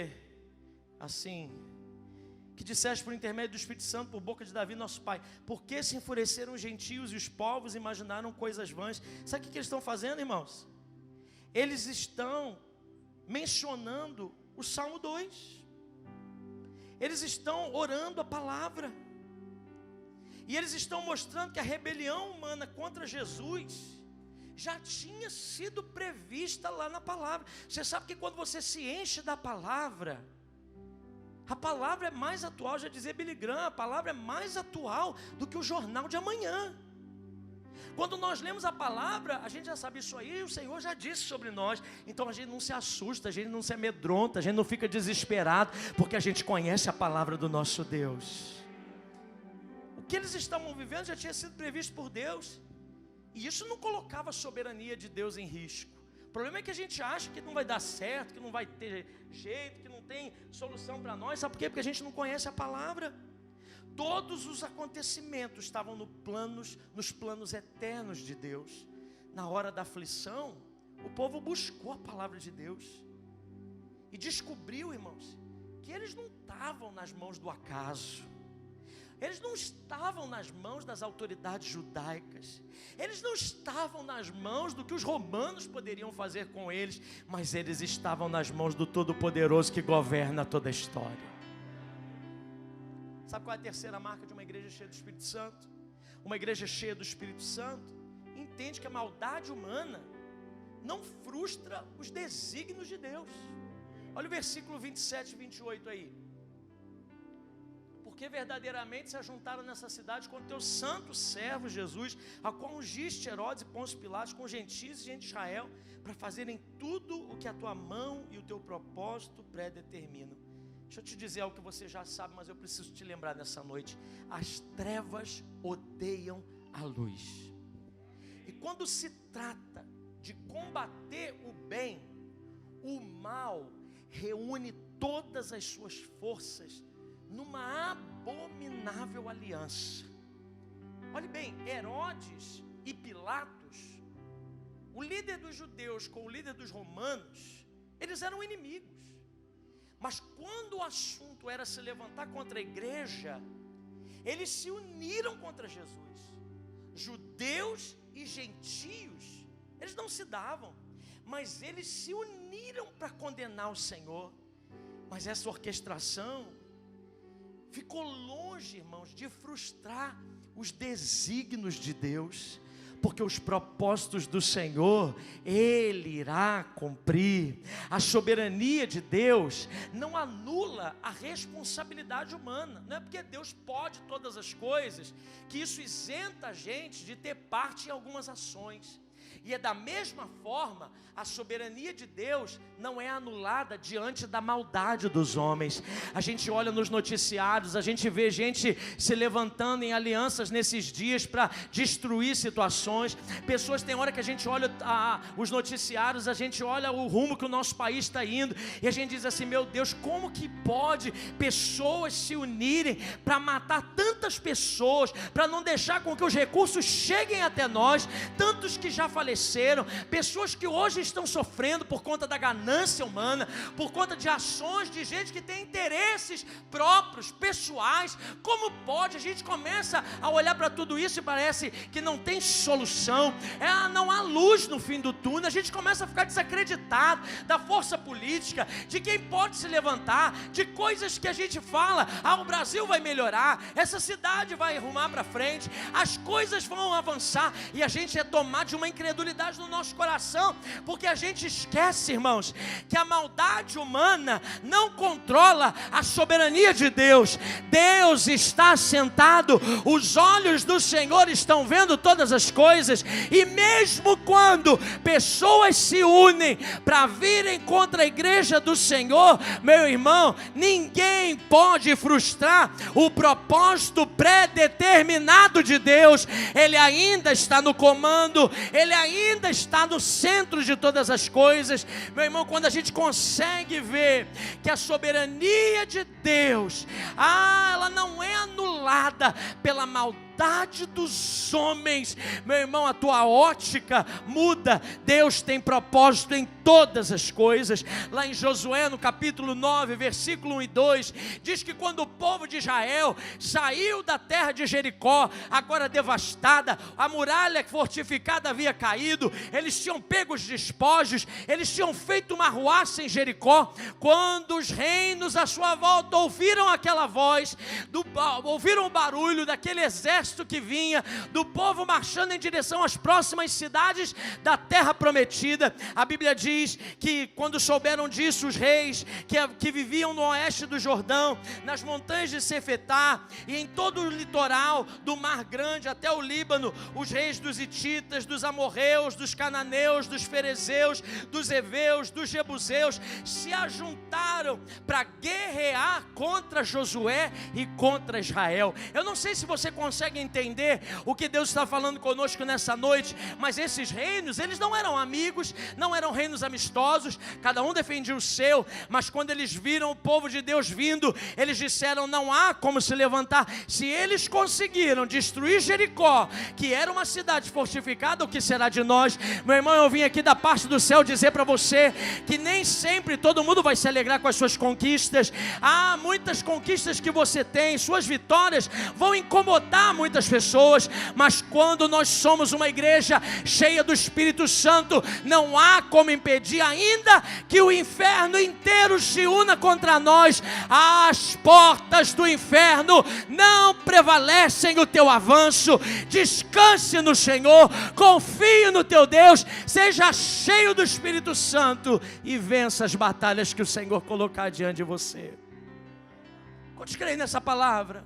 assim: que disseste por intermédio do Espírito Santo, por boca de Davi nosso pai, por que se enfureceram os gentios e os povos imaginaram coisas vãs? Sabe o que eles estão fazendo, irmãos? Eles estão mencionando o Salmo 2. Eles estão orando a palavra. E eles estão mostrando que a rebelião humana contra Jesus já tinha sido prevista lá na palavra. Você sabe que quando você se enche da palavra, a palavra é mais atual. Já dizia Billy Graham, a palavra é mais atual do que o jornal de amanhã. Quando nós lemos a palavra, a gente já sabe isso aí, o Senhor já disse sobre nós. Então a gente não se assusta, a gente não se amedronta, a gente não fica desesperado, porque a gente conhece a palavra do nosso Deus. O que eles estavam vivendo já tinha sido previsto por Deus, e isso não colocava a soberania de Deus em risco. O problema é que a gente acha que não vai dar certo, que não vai ter jeito, que não tem solução para nós. Sabe por quê? Porque a gente não conhece a palavra. Todos os acontecimentos estavam nos planos eternos de Deus. Na hora da aflição, o povo buscou a palavra de Deus e descobriu, irmãos, que eles não estavam nas mãos do acaso. Eles não estavam nas mãos das autoridades judaicas. Eles não estavam nas mãos do que os romanos poderiam fazer com eles, mas eles estavam nas mãos do Todo-Poderoso que governa toda a história. Sabe qual é a terceira marca de uma igreja cheia do Espírito Santo? Uma igreja cheia do Espírito Santo entende que a maldade humana não frustra os desígnios de Deus. Olha o versículo 27 e 28 aí. Porque verdadeiramente se ajuntaram nessa cidade com o teu santo servo Jesus, a qual ungiste Herodes e Pôncio Pilatos com gentios e gente de Israel, para fazerem tudo o que a tua mão e o teu propósito predeterminam. Deixa eu te dizer algo que você já sabe, mas eu preciso te lembrar nessa noite. As trevas odeiam a luz. E quando se trata de combater o bem, o mal reúne todas as suas forças numa abominável aliança. Olhe bem, Herodes e Pilatos, o líder dos judeus com o líder dos romanos, eles eram inimigos. Mas quando o assunto era se levantar contra a igreja, eles se uniram contra Jesus. Judeus e gentios, eles não se davam, mas eles se uniram para condenar o Senhor. Mas essa orquestração ficou longe, irmãos, de frustrar os desígnios de Deus, porque os propósitos do Senhor, Ele irá cumprir. A soberania de Deus não anula a responsabilidade humana. Não é porque Deus pode todas as coisas, que isso isenta a gente de ter parte em algumas ações. E é da mesma forma, a soberania de Deus não é anulada diante da maldade dos homens. A gente olha nos noticiários, a gente vê gente se levantando em alianças nesses dias para destruir situações. Pessoas, tem hora que a gente olha os noticiários, a gente olha o rumo que o nosso país está indo, e a gente diz assim: meu Deus, como que pode pessoas se unirem para matar tantas pessoas, para não deixar com que os recursos cheguem até nós, tantos que já faleceram, pessoas que hoje estão sofrendo por conta da ganância humana, por conta de ações de gente que tem interesses próprios, pessoais. Como pode? A gente começa a olhar para tudo isso e parece que não tem solução, não há luz no fim do túnel. A gente começa a ficar desacreditado da força política, de quem pode se levantar, de coisas que a gente fala: o Brasil vai melhorar, essa cidade vai arrumar para frente, as coisas vão avançar, e a gente é tomado de uma incredulidade no nosso coração, porque a gente esquece, irmãos, que a maldade humana não controla a soberania de Deus. Deus está sentado, os olhos do Senhor estão vendo todas as coisas, e mesmo quando pessoas se unem para virem contra a igreja do Senhor, meu irmão, ninguém pode frustrar o propósito pré-determinado de Deus. Ele ainda está no comando, Ele ainda está no centro de todas as coisas. Meu irmão, quando a gente consegue ver que a soberania de Deus, ela não é anulada pela maldade dos homens, meu irmão, a tua ótica muda. Deus tem propósito em todas as coisas. Lá em Josué, no capítulo 9, versículo 1 e 2, diz que quando o povo de Israel saiu da terra de Jericó, agora devastada, a muralha fortificada havia caído, eles tinham pego os despojos, eles tinham feito uma arruaça em Jericó. Quando os reinos à sua volta ouviram aquela voz, ouviram o barulho daquele exército que vinha, do povo marchando em direção às próximas cidades da terra prometida, a Bíblia diz que quando souberam disso, os reis que viviam no oeste do Jordão, nas montanhas de Cefetá e em todo o litoral do Mar Grande até o Líbano, os reis dos hititas, dos amorreus, dos cananeus, dos ferezeus, dos heveus, dos jebuseus, se ajuntaram para guerrear contra Josué e contra Israel. Eu não sei se você consegue entender o que Deus está falando conosco nessa noite, mas esses reinos, eles não eram amigos, não eram reinos amistosos, cada um defendia o seu, mas quando eles viram o povo de Deus vindo, eles disseram: não há como se levantar. Se eles conseguiram destruir Jericó, que era uma cidade fortificada, o que será de nós? Meu irmão, eu vim aqui da parte do céu dizer para você que nem sempre todo mundo vai se alegrar com as suas conquistas. Há muitas conquistas que você tem, suas vitórias vão incomodar muitas pessoas, mas quando nós somos uma igreja cheia do Espírito Santo, não há como impedir, ainda que o inferno inteiro se una contra nós, as portas do inferno não prevalecem o teu avanço. Descanse no Senhor, confie no teu Deus, seja cheio do Espírito Santo e vença as batalhas que o Senhor colocar diante de você. Quantos creem nessa palavra?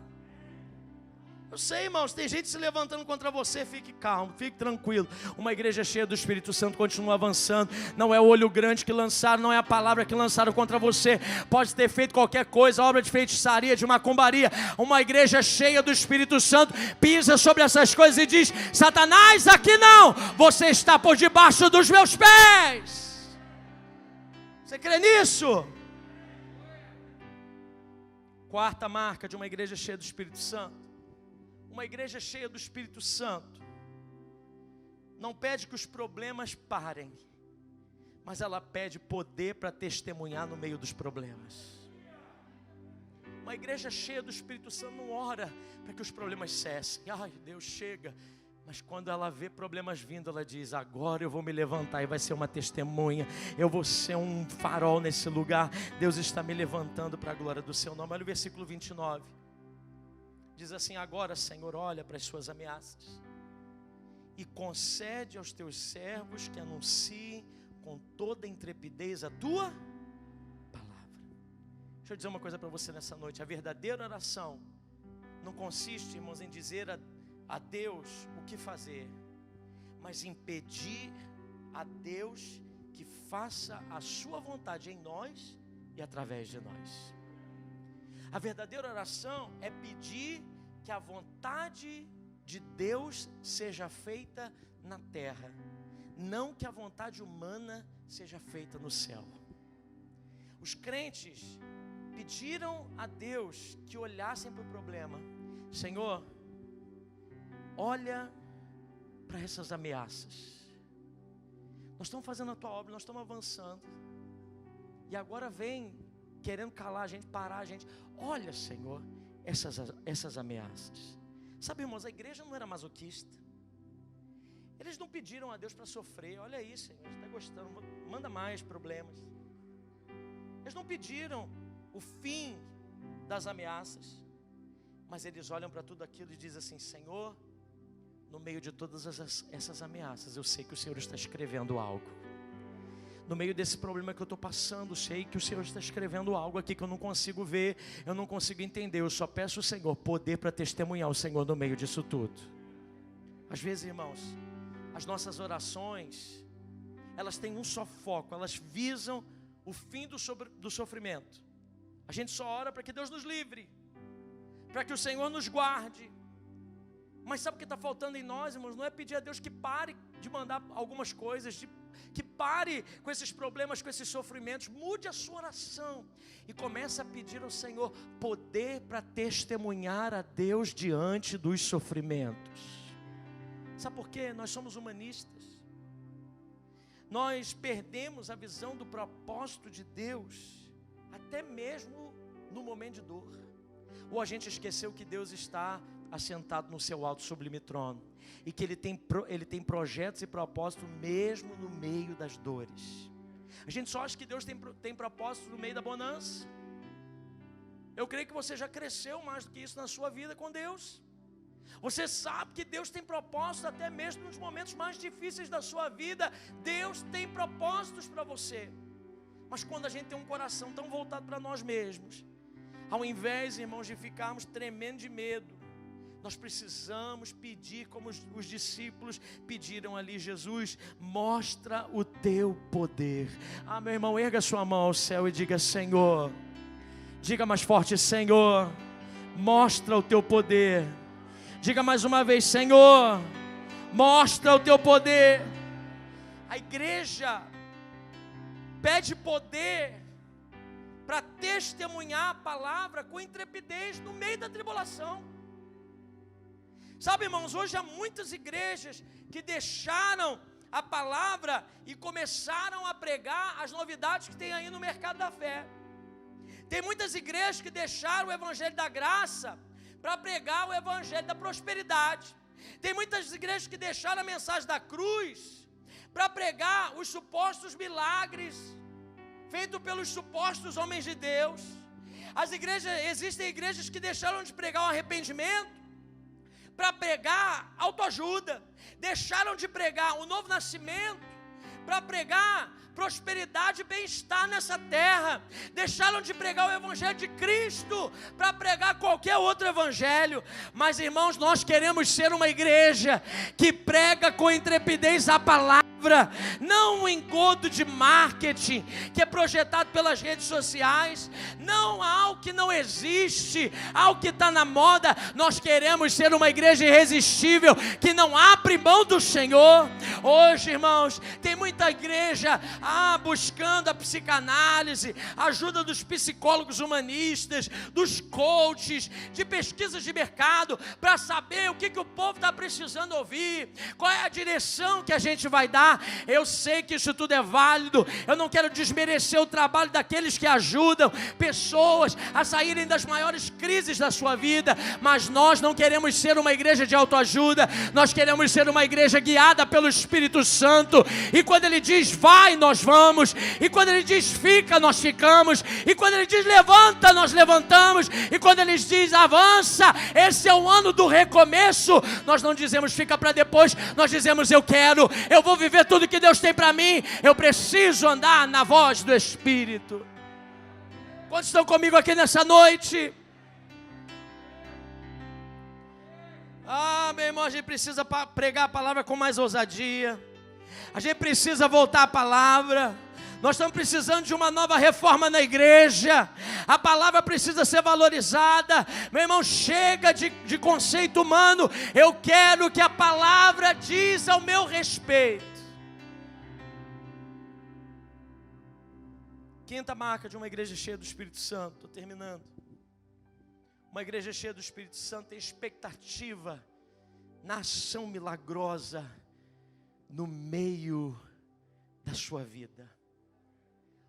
Eu sei, irmãos, tem gente se levantando contra você. Fique calmo, fique tranquilo. Uma igreja cheia do Espírito Santo continua avançando. Não é o olho grande que lançaram, não é a palavra que lançaram contra você. Pode ter feito qualquer coisa, obra de feitiçaria, de macumbaria. Uma igreja cheia do Espírito Santo pisa sobre essas coisas e diz: Satanás, aqui não, você está por debaixo dos meus pés. Você crê nisso? Quarta marca de uma igreja cheia do Espírito Santo: uma igreja cheia do Espírito Santo não pede que os problemas parem, mas ela pede poder para testemunhar no meio dos problemas. Uma igreja cheia do Espírito Santo não ora para que os problemas cessem. Ai, Deus, chega. Mas quando ela vê problemas vindo, ela diz: agora eu vou me levantar e vai ser uma testemunha. Eu vou ser um farol nesse lugar. Deus está me levantando para a glória do seu nome. Olha o versículo 29. Diz assim: agora, Senhor, olha para as suas ameaças e concede aos teus servos que anunciem com toda intrepidez a tua palavra. Deixa eu dizer uma coisa para você nessa noite: a verdadeira oração não consiste, irmãos, em dizer a Deus o que fazer, mas impedir a Deus que faça a sua vontade em nós e através de nós. A verdadeira oração é pedir que a vontade de Deus seja feita na terra, não que a vontade humana seja feita no céu. Os crentes pediram a Deus que olhassem para o problema. Senhor, olha para essas ameaças. Nós estamos fazendo a tua obra, nós estamos avançando, e agora vem querendo calar a gente, parar a gente. Olha, Senhor, essas ameaças. Sabe, irmãos, a igreja não era masoquista. Eles não pediram a Deus para sofrer. Olha aí, Senhor, você está gostando, manda mais problemas. Eles não pediram o fim das ameaças, mas eles olham para tudo aquilo e dizem assim: Senhor, no meio de todas essas ameaças, eu sei que o Senhor está escrevendo algo. No meio desse problema que eu estou passando, sei que o Senhor está escrevendo algo aqui que eu não consigo ver, eu não consigo entender. Eu só peço ao Senhor poder para testemunhar o Senhor no meio disso tudo. Às vezes, irmãos, as nossas orações, elas têm um só foco, elas visam o fim do sofrimento. A gente só ora para que Deus nos livre, para que o Senhor nos guarde. Mas sabe o que está faltando em nós, irmãos? Não é pedir a Deus que pare de mandar algumas coisas, que pare com esses problemas, com esses sofrimentos. Mude a sua oração e comece a pedir ao Senhor poder para testemunhar a Deus diante dos sofrimentos. Sabe por quê? Nós somos humanistas. Nós perdemos a visão do propósito de Deus, até mesmo no momento de dor. Ou a gente esqueceu que Deus está assentado no seu alto sublime trono, e que Ele tem projetos e propósitos mesmo no meio das dores. A gente só acha que Deus tem propósitos no meio da bonança. Eu creio que você já cresceu mais do que isso na sua vida com Deus. Você sabe que Deus tem propósitos até mesmo nos momentos mais difíceis da sua vida. Deus tem propósitos para você. Mas quando a gente tem um coração tão voltado para nós mesmos, ao invés, irmãos, de ficarmos tremendo de medo, nós precisamos pedir como os discípulos pediram ali: Jesus, mostra o teu poder. Ah, meu irmão, erga sua mão ao céu e diga: Senhor, diga mais forte: Senhor, mostra o teu poder. Diga mais uma vez: Senhor, mostra o teu poder. A igreja pede poder para testemunhar a palavra com intrepidez no meio da tribulação. Sabe, irmãos, hoje há muitas igrejas que deixaram a palavra e começaram a pregar as novidades que tem aí no mercado da fé. Tem muitas igrejas que deixaram o evangelho da graça para pregar o evangelho da prosperidade. Tem muitas igrejas que deixaram a mensagem da cruz para pregar os supostos milagres feitos pelos supostos homens de Deus. Existem igrejas que deixaram de pregar o arrependimento para pregar autoajuda, deixaram de pregar o novo nascimento para pregar prosperidade e bem-estar nessa terra, deixaram de pregar o evangelho de Cristo para pregar qualquer outro evangelho. Mas, irmãos, nós queremos ser uma igreja que prega com intrepidez a palavra, não um engodo de marketing que é projetado pelas redes sociais, não algo que não existe, algo que está na moda. Nós queremos ser uma igreja irresistível, que não abre mão do Senhor. Hoje, irmãos, tem muita igreja buscando a psicanálise, a ajuda dos psicólogos humanistas, dos coaches, de pesquisas de mercado, para saber o que o povo está precisando ouvir, qual é a direção que a gente vai dar. Eu sei que isso tudo é válido, eu não quero desmerecer o trabalho daqueles que ajudam pessoas a saírem das maiores crises da sua vida, mas nós não queremos ser uma igreja de autoajuda, nós queremos ser uma igreja guiada pelo Espírito Santo. E quando Ele diz vai, nós vamos, e quando Ele diz fica, nós ficamos, e quando Ele diz levanta, nós levantamos, e quando Ele diz avança, esse é o ano do recomeço. Nós não dizemos fica para depois, nós dizemos eu quero, eu vou viver tudo que Deus tem para mim, eu preciso andar na voz do Espírito. Quantos estão comigo aqui nessa noite? Meu irmão, a gente precisa pregar a palavra com mais ousadia. A gente precisa voltar à palavra. Nós estamos precisando de uma nova reforma na igreja. A palavra precisa ser valorizada. Meu irmão, chega de conceito humano. Eu quero o que a palavra diz ao meu respeito. Quinta marca de uma igreja cheia do Espírito Santo. Estou terminando. Uma igreja cheia do Espírito Santo tem expectativa na ação milagrosa no meio da sua vida.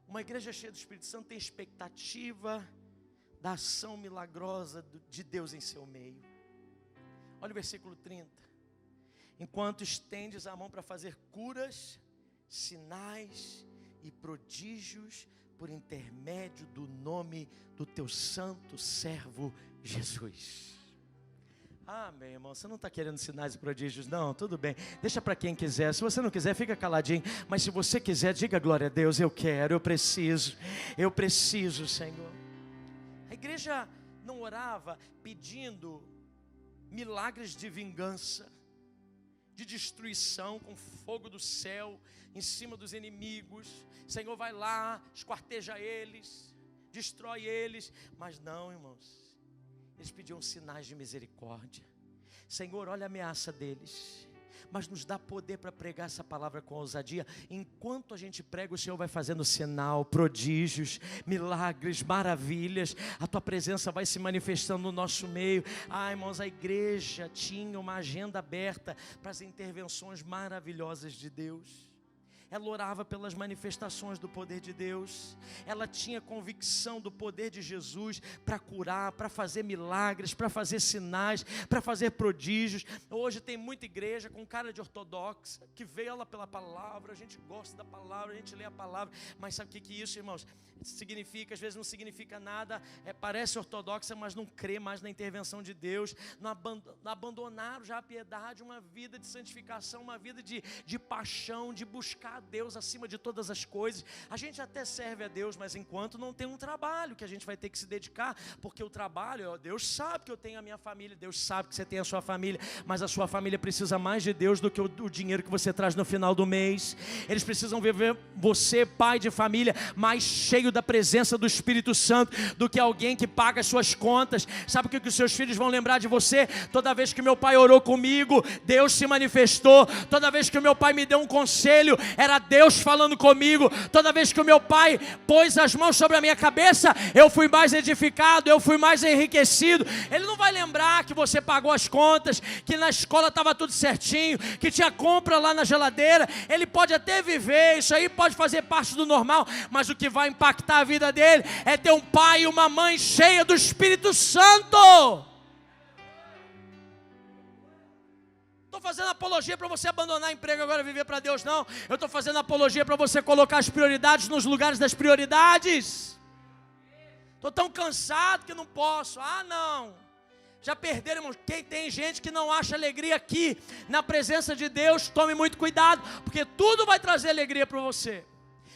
Uma igreja cheia do Espírito Santo tem expectativa da ação milagrosa de Deus em seu meio. Olha o versículo 30. Enquanto estendes a mão para fazer curas, sinais e prodígios por intermédio do nome do teu santo servo Jesus. Meu irmão, você não está querendo sinais e prodígios? Não, tudo bem, deixa para quem quiser. Se você não quiser, fica caladinho. Mas se você quiser, diga glória a Deus. Eu quero, eu preciso, Senhor. A igreja não orava pedindo milagres de vingança, de destruição com fogo do céu em cima dos inimigos. Senhor, vai lá, esquarteja eles, destrói eles. Mas não, irmãos, eles pediam sinais de misericórdia. Senhor, olha a ameaça deles, mas nos dá poder para pregar essa palavra com ousadia. Enquanto a gente prega, o Senhor vai fazendo sinal, prodígios, milagres, maravilhas. A tua presença vai se manifestando no nosso meio. Irmãos, a igreja tinha uma agenda aberta para as intervenções maravilhosas de Deus. Ela orava pelas manifestações do poder de Deus. Ela tinha convicção do poder de Jesus para curar, para fazer milagres, para fazer sinais, para fazer prodígios. Hoje tem muita igreja com cara de ortodoxa, que veio ela pela palavra. A gente gosta da palavra, a gente lê a palavra. Mas sabe o que isso, irmãos? Significa, às vezes não significa nada. Parece ortodoxa, mas não crê mais na intervenção de Deus. Não abandonaram já a piedade, uma vida de santificação, uma vida de paixão, de buscar a Deus acima de todas as coisas. A gente até serve a Deus, mas enquanto não tem um trabalho que a gente vai ter que se dedicar, porque o trabalho, Deus sabe que eu tenho a minha família, Deus sabe que você tem a sua família, mas a sua família precisa mais de Deus do que o dinheiro que você traz no final do mês. Eles precisam ver você, pai de família, mais cheio da presença do Espírito Santo do que alguém que paga as suas contas. Sabe o que os seus filhos vão lembrar de você? Toda vez que meu pai orou comigo, Deus se manifestou. Toda vez que o meu pai me deu um conselho, era Deus falando comigo. Toda vez que o meu pai pôs as mãos sobre a minha cabeça, eu fui mais edificado, eu fui mais enriquecido. Ele não vai lembrar que você pagou as contas, que na escola estava tudo certinho, que tinha compra lá na geladeira. Ele pode até viver, isso aí pode fazer parte do normal, mas o que vai impactar a vida dele é ter um pai e uma mãe cheia do Espírito Santo. Estou fazendo apologia para você abandonar emprego agora e viver para Deus, não. Eu estou fazendo apologia para você colocar as prioridades nos lugares das prioridades. Estou tão cansado que não posso. Não. Já perderam, irmãos. Tem gente que não acha alegria aqui na presença de Deus. Tome muito cuidado, porque tudo vai trazer alegria para você.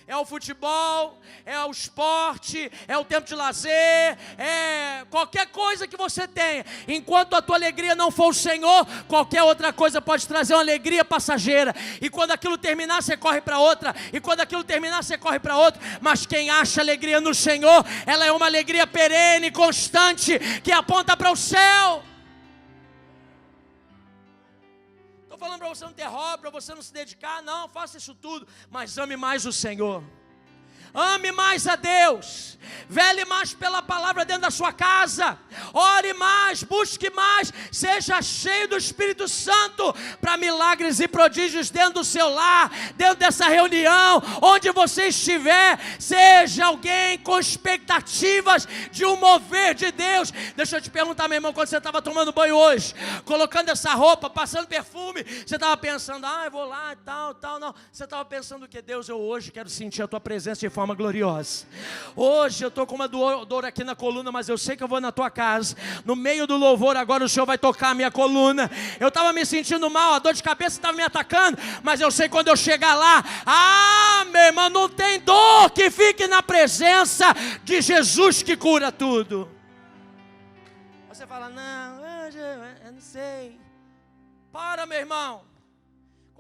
É o futebol, é o esporte, é o tempo de lazer, é qualquer coisa que você tenha. Enquanto a tua alegria não for o Senhor, qualquer outra coisa pode trazer uma alegria passageira. E quando aquilo terminar, você corre para outra. E quando aquilo terminar, você corre para outra. Mas quem acha alegria no Senhor, ela é uma alegria perene, constante, que aponta para o céu. Estou falando para você não ter hobby, para você não se dedicar. Não, faça isso tudo, mas ame mais o Senhor. Ame mais a Deus, vele mais pela palavra dentro da sua casa, ore mais, busque mais, seja cheio do Espírito Santo para milagres e prodígios dentro do seu lar, dentro dessa reunião, onde você estiver. Seja alguém com expectativas de um mover de Deus. Deixa eu te perguntar, meu irmão, quando você estava tomando banho hoje, colocando essa roupa, passando perfume, você estava pensando, eu vou lá e tal, não. Você estava pensando o que? Deus, eu hoje quero sentir a tua presença de forma gloriosa. Hoje eu estou com uma dor aqui na coluna, mas eu sei que eu vou na tua casa. No meio do louvor agora o Senhor vai tocar a minha coluna. Eu estava me sentindo mal, a dor de cabeça estava me atacando, mas eu sei quando eu chegar lá, meu irmão, não tem dor que fique na presença de Jesus que cura tudo. Você fala, não, eu não sei. Para, meu irmão.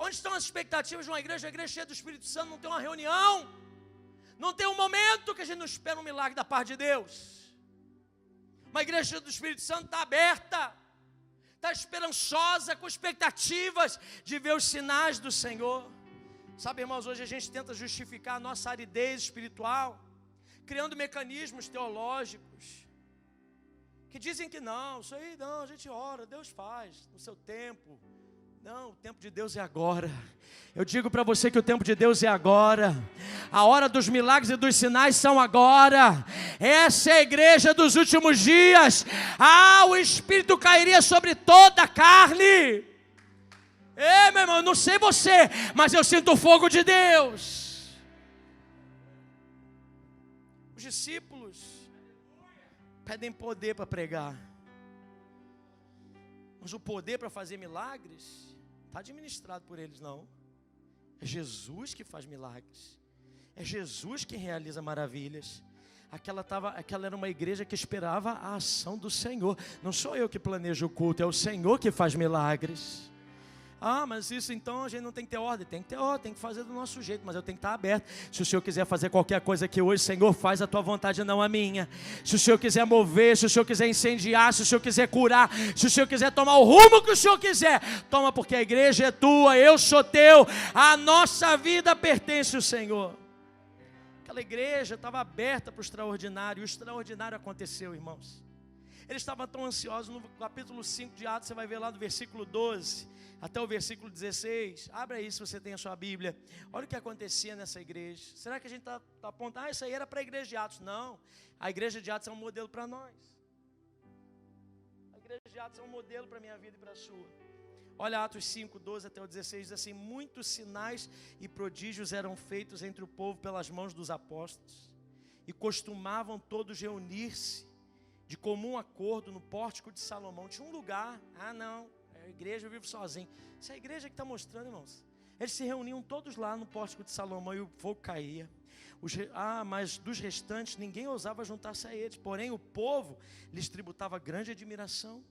Onde estão as expectativas de uma igreja? A igreja cheia do Espírito Santo não tem uma reunião. Não tem um momento que a gente não espera um milagre da parte de Deus. Uma igreja cheia do Espírito Santo está aberta, está esperançosa, com expectativas de ver os sinais do Senhor. Sabe, irmãos, hoje a gente tenta justificar a nossa aridez espiritual, criando mecanismos teológicos, que dizem que não, isso aí não, a gente ora, Deus faz, no seu tempo. Não, o tempo de Deus é agora. Eu digo para você que o tempo de Deus é agora. A hora dos milagres e dos sinais são agora. Essa é a igreja dos últimos dias. O Espírito cairia sobre toda a carne. Meu irmão, eu não sei você, mas eu sinto o fogo de Deus. Os discípulos pedem poder para pregar, mas o poder para fazer milagres está administrado por eles, não. É Jesus que faz milagres. É Jesus que realiza maravilhas. Aquela era uma igreja que esperava a ação do Senhor. Não sou eu que planejo o culto, é o Senhor que faz milagres. Mas isso então a gente não tem que ter ordem. Tem que ter ordem, tem que fazer do nosso jeito, mas eu tenho que estar aberto. Se o Senhor quiser fazer qualquer coisa aqui hoje, Senhor, faz a tua vontade, não a minha. Se o Senhor quiser mover, se o Senhor quiser incendiar, se o Senhor quiser curar, se o Senhor quiser tomar o rumo que o Senhor quiser, toma, porque a igreja é tua, eu sou teu, a nossa vida pertence ao Senhor. Aquela igreja estava aberta para o extraordinário, e o extraordinário aconteceu, irmãos. Eles estavam tão ansiosos. No capítulo 5 de Atos, você vai ver lá do versículo 12 até o versículo 16. Abra aí se você tem a sua Bíblia. Olha o que acontecia nessa igreja. Será que a gente está apontando, isso aí era para a igreja de Atos? Não, a igreja de Atos é um modelo para nós. A igreja de Atos é um modelo para a minha vida e para a sua. Olha Atos 5, 12 até o 16, diz assim: muitos sinais e prodígios eram feitos entre o povo pelas mãos dos apóstolos, e costumavam todos reunir-se de comum acordo no pórtico de Salomão. Tinha um lugar, não, a igreja vive sozinho. Isso é a igreja que está mostrando, irmãos. Eles se reuniam todos lá no pórtico de Salomão e o fogo caía. Mas dos restantes ninguém ousava juntar-se a eles. Porém o povo lhes tributava grande admiração.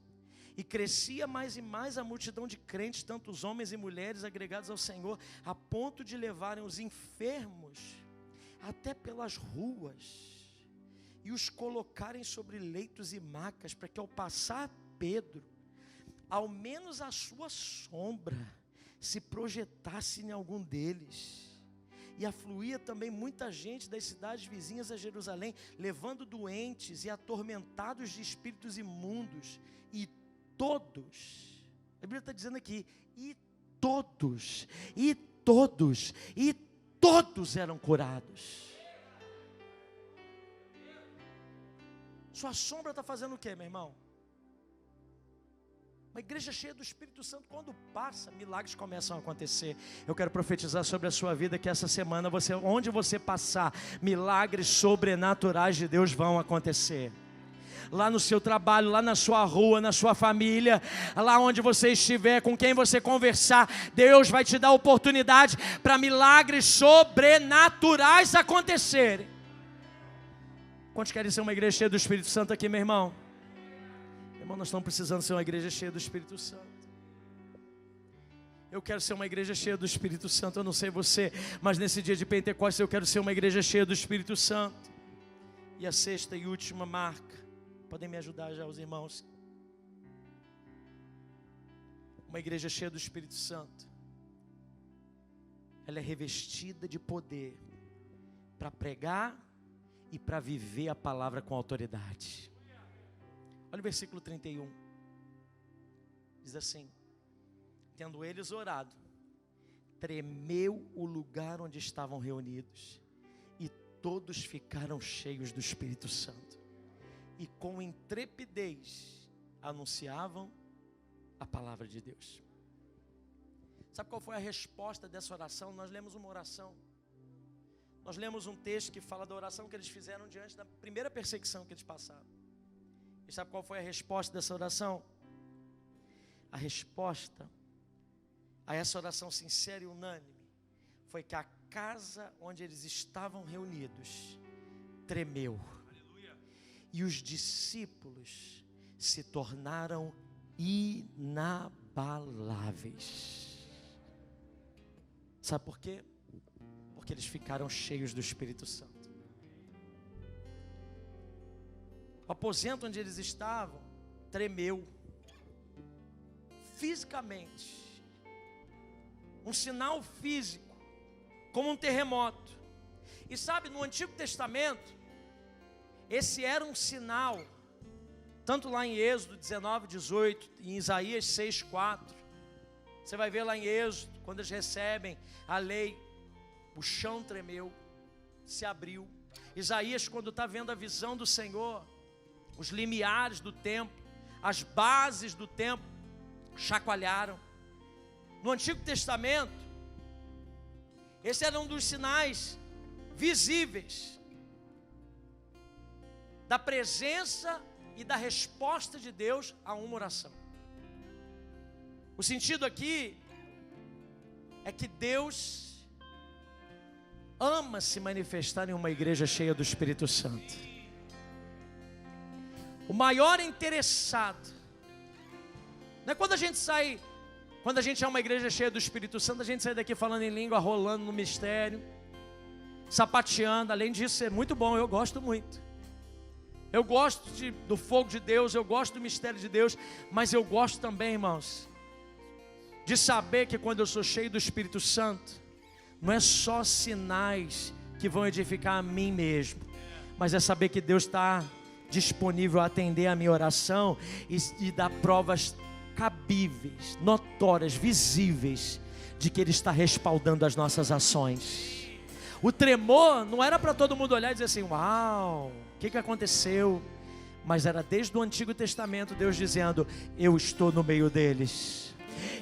E crescia mais e mais a multidão de crentes, tanto os homens e mulheres agregados ao Senhor, a ponto de levarem os enfermos até pelas ruas e os colocarem sobre leitos e macas, para que ao passar Pedro, ao menos a sua sombra se projetasse em algum deles. E afluía também muita gente das cidades vizinhas a Jerusalém, levando doentes e atormentados de espíritos imundos, e todos, a Bíblia está dizendo aqui, e todos eram curados. Sua sombra está fazendo o que, meu irmão? Uma igreja cheia do Espírito Santo, quando passa, milagres começam a acontecer. Eu quero profetizar sobre a sua vida que essa semana, onde você passar, milagres sobrenaturais de Deus vão acontecer. Lá no seu trabalho, lá na sua rua, na sua família, lá onde você estiver, com quem você conversar, Deus vai te dar oportunidade para milagres sobrenaturais acontecerem. Quantos querem ser uma igreja cheia do Espírito Santo aqui, meu irmão? Irmão, nós estamos precisando ser uma igreja cheia do Espírito Santo. Eu quero ser uma igreja cheia do Espírito Santo. Eu não sei você, mas nesse dia de Pentecostes eu quero ser uma igreja cheia do Espírito Santo. E a sexta e última marca, podem me ajudar já os irmãos? Uma igreja cheia do Espírito Santo, ela é revestida de poder para pregar e para viver a palavra com autoridade. Olha o versículo 31. Diz assim: tendo eles orado, tremeu o lugar onde estavam reunidos, e todos ficaram cheios do Espírito Santo, e com intrepidez anunciavam a palavra de Deus. Sabe qual foi a resposta dessa oração? Nós lemos uma oração. Nós lemos um texto que fala da oração que eles fizeram diante da primeira perseguição que eles passaram. E sabe qual foi a resposta dessa oração? A resposta a essa oração sincera e unânime foi que a casa onde eles estavam reunidos tremeu. Aleluia. E os discípulos se tornaram inabaláveis. inabaláveis. Sabe por quê? Porque eles ficaram cheios do Espírito Santo. O aposento onde eles estavam tremeu fisicamente. Um sinal físico, como um terremoto. E sabe, no Antigo Testamento, esse era um sinal, tanto lá em Êxodo 19, 18, em Isaías 6, 4. Você vai ver lá em Êxodo, quando eles recebem a lei, o chão tremeu, se abriu. Isaías, quando está vendo a visão do Senhor, os limiares do templo, as bases do templo, chacoalharam. No Antigo Testamento, esse era um dos sinais visíveis da presença e da resposta de Deus a uma oração. O sentido aqui é que Deus ama se manifestar em uma igreja cheia do Espírito Santo. O maior interessado, não é quando a gente sai, quando a gente é uma igreja cheia do Espírito Santo, a gente sai daqui falando em língua, rolando no mistério, sapateando. Além disso, é muito bom, eu gosto muito. Eu gosto do fogo de Deus, eu gosto do mistério de Deus, mas eu gosto também, irmãos, de saber que quando eu sou cheio do Espírito Santo, não é só sinais que vão edificar a mim mesmo, mas é saber que Deus está disponível a atender a minha oração e dar provas cabíveis, notórias, visíveis, de que Ele está respaldando as nossas ações. O tremor não era para todo mundo olhar e dizer assim, uau, o que aconteceu? Mas era desde o Antigo Testamento Deus dizendo, eu estou no meio deles,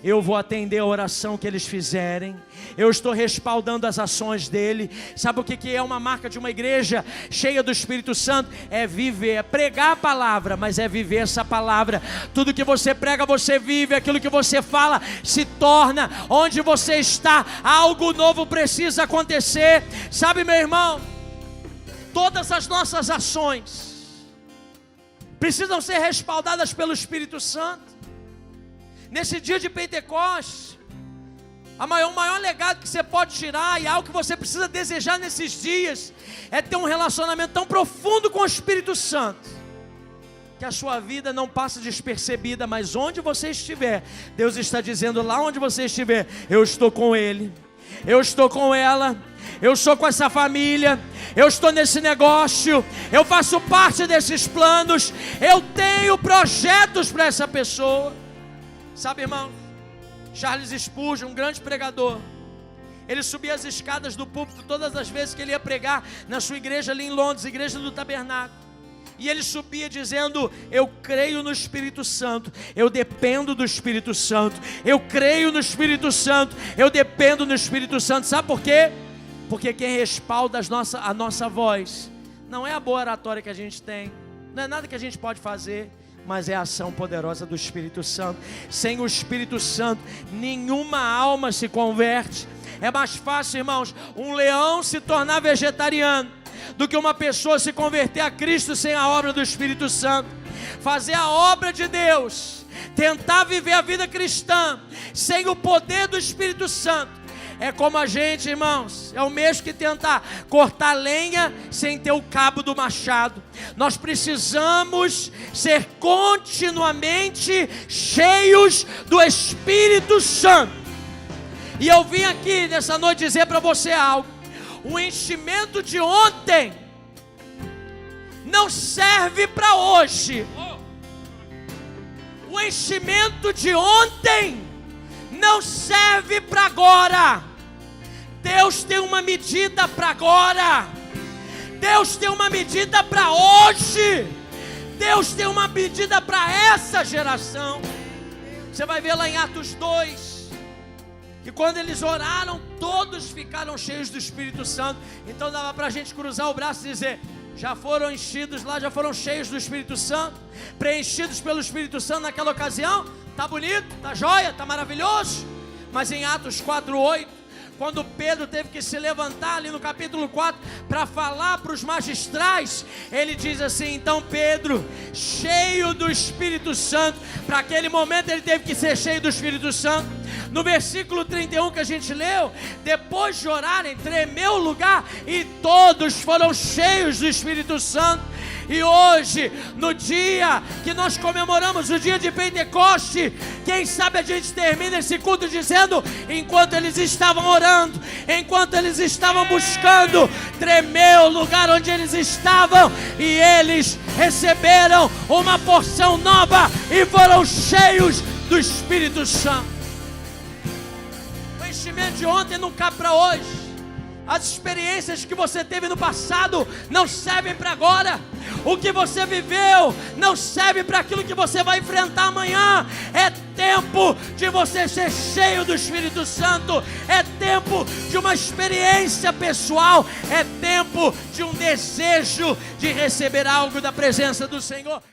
eu vou atender a oração que eles fizerem, eu estou respaldando as ações dele. Sabe o que é uma marca de uma igreja cheia do Espírito Santo? É viver, é pregar a palavra, mas é viver essa palavra. Tudo que você prega, você vive. Aquilo que você fala, se torna. Onde você está, algo novo precisa acontecer. Sabe, meu irmão, todas as nossas ações precisam ser respaldadas pelo Espírito Santo. Nesse dia de Pentecostes, o maior legado que você pode tirar, e algo que você precisa desejar nesses dias, é ter um relacionamento tão profundo com o Espírito Santo, que a sua vida não passa despercebida, mas onde você estiver, Deus está dizendo, lá onde você estiver, eu estou com Ele, eu estou com ela, eu estou com essa família, eu estou nesse negócio, eu faço parte desses planos, eu tenho projetos para essa pessoa. Sabe, irmão, Charles Spurgeon, um grande pregador, ele subia as escadas do púlpito todas as vezes que ele ia pregar na sua igreja ali em Londres, igreja do Tabernáculo, e ele subia dizendo, eu creio no Espírito Santo, eu dependo do Espírito Santo, eu creio no Espírito Santo, eu dependo do Espírito Santo. Sabe por quê? Porque quem respalda a nossa voz não é a boa oratória que a gente tem, não é nada que a gente pode fazer, mas é a ação poderosa do Espírito Santo. Sem o Espírito Santo, nenhuma alma se converte. É mais fácil, irmãos, um leão se tornar vegetariano do que uma pessoa se converter a Cristo sem a obra do Espírito Santo. Fazer a obra de Deus, tentar viver a vida cristã sem o poder do Espírito Santo, é como a gente, irmãos, é o mesmo que tentar cortar lenha sem ter o cabo do machado. Nós precisamos ser continuamente cheios do Espírito Santo. E eu vim aqui nessa noite dizer para você algo. O enchimento de ontem não serve para hoje. O enchimento de ontem não serve para agora. Deus tem uma medida para agora. Deus tem uma medida para hoje. Deus tem uma medida para essa geração. Você vai ver lá em Atos 2, que quando eles oraram, todos ficaram cheios do Espírito Santo. Então dava para a gente cruzar o braço e dizer, já foram enchidos lá, já foram cheios do Espírito Santo, preenchidos pelo Espírito Santo naquela ocasião. Tá bonito, tá jóia, tá maravilhoso. Mas em Atos 4:8, quando Pedro teve que se levantar ali no capítulo 4 para falar para os magistrais, ele diz assim: então Pedro, cheio do Espírito Santo, para aquele momento ele teve que ser cheio do Espírito Santo. No versículo 31 que a gente leu, depois de orarem, tremeu o lugar e todos foram cheios do Espírito Santo. E hoje, no dia que nós comemoramos o dia de Pentecoste, quem sabe a gente termina esse culto dizendo: enquanto eles estavam orando, enquanto eles estavam buscando, tremeu o lugar onde eles estavam, e eles receberam uma porção nova e foram cheios do Espírito Santo. O enchimento de ontem não cabe para hoje. As experiências que você teve no passado não servem para agora. O que você viveu não serve para aquilo que você vai enfrentar amanhã. É tempo de você ser cheio do Espírito Santo. É tempo de uma experiência pessoal. É tempo de um desejo de receber algo da presença do Senhor.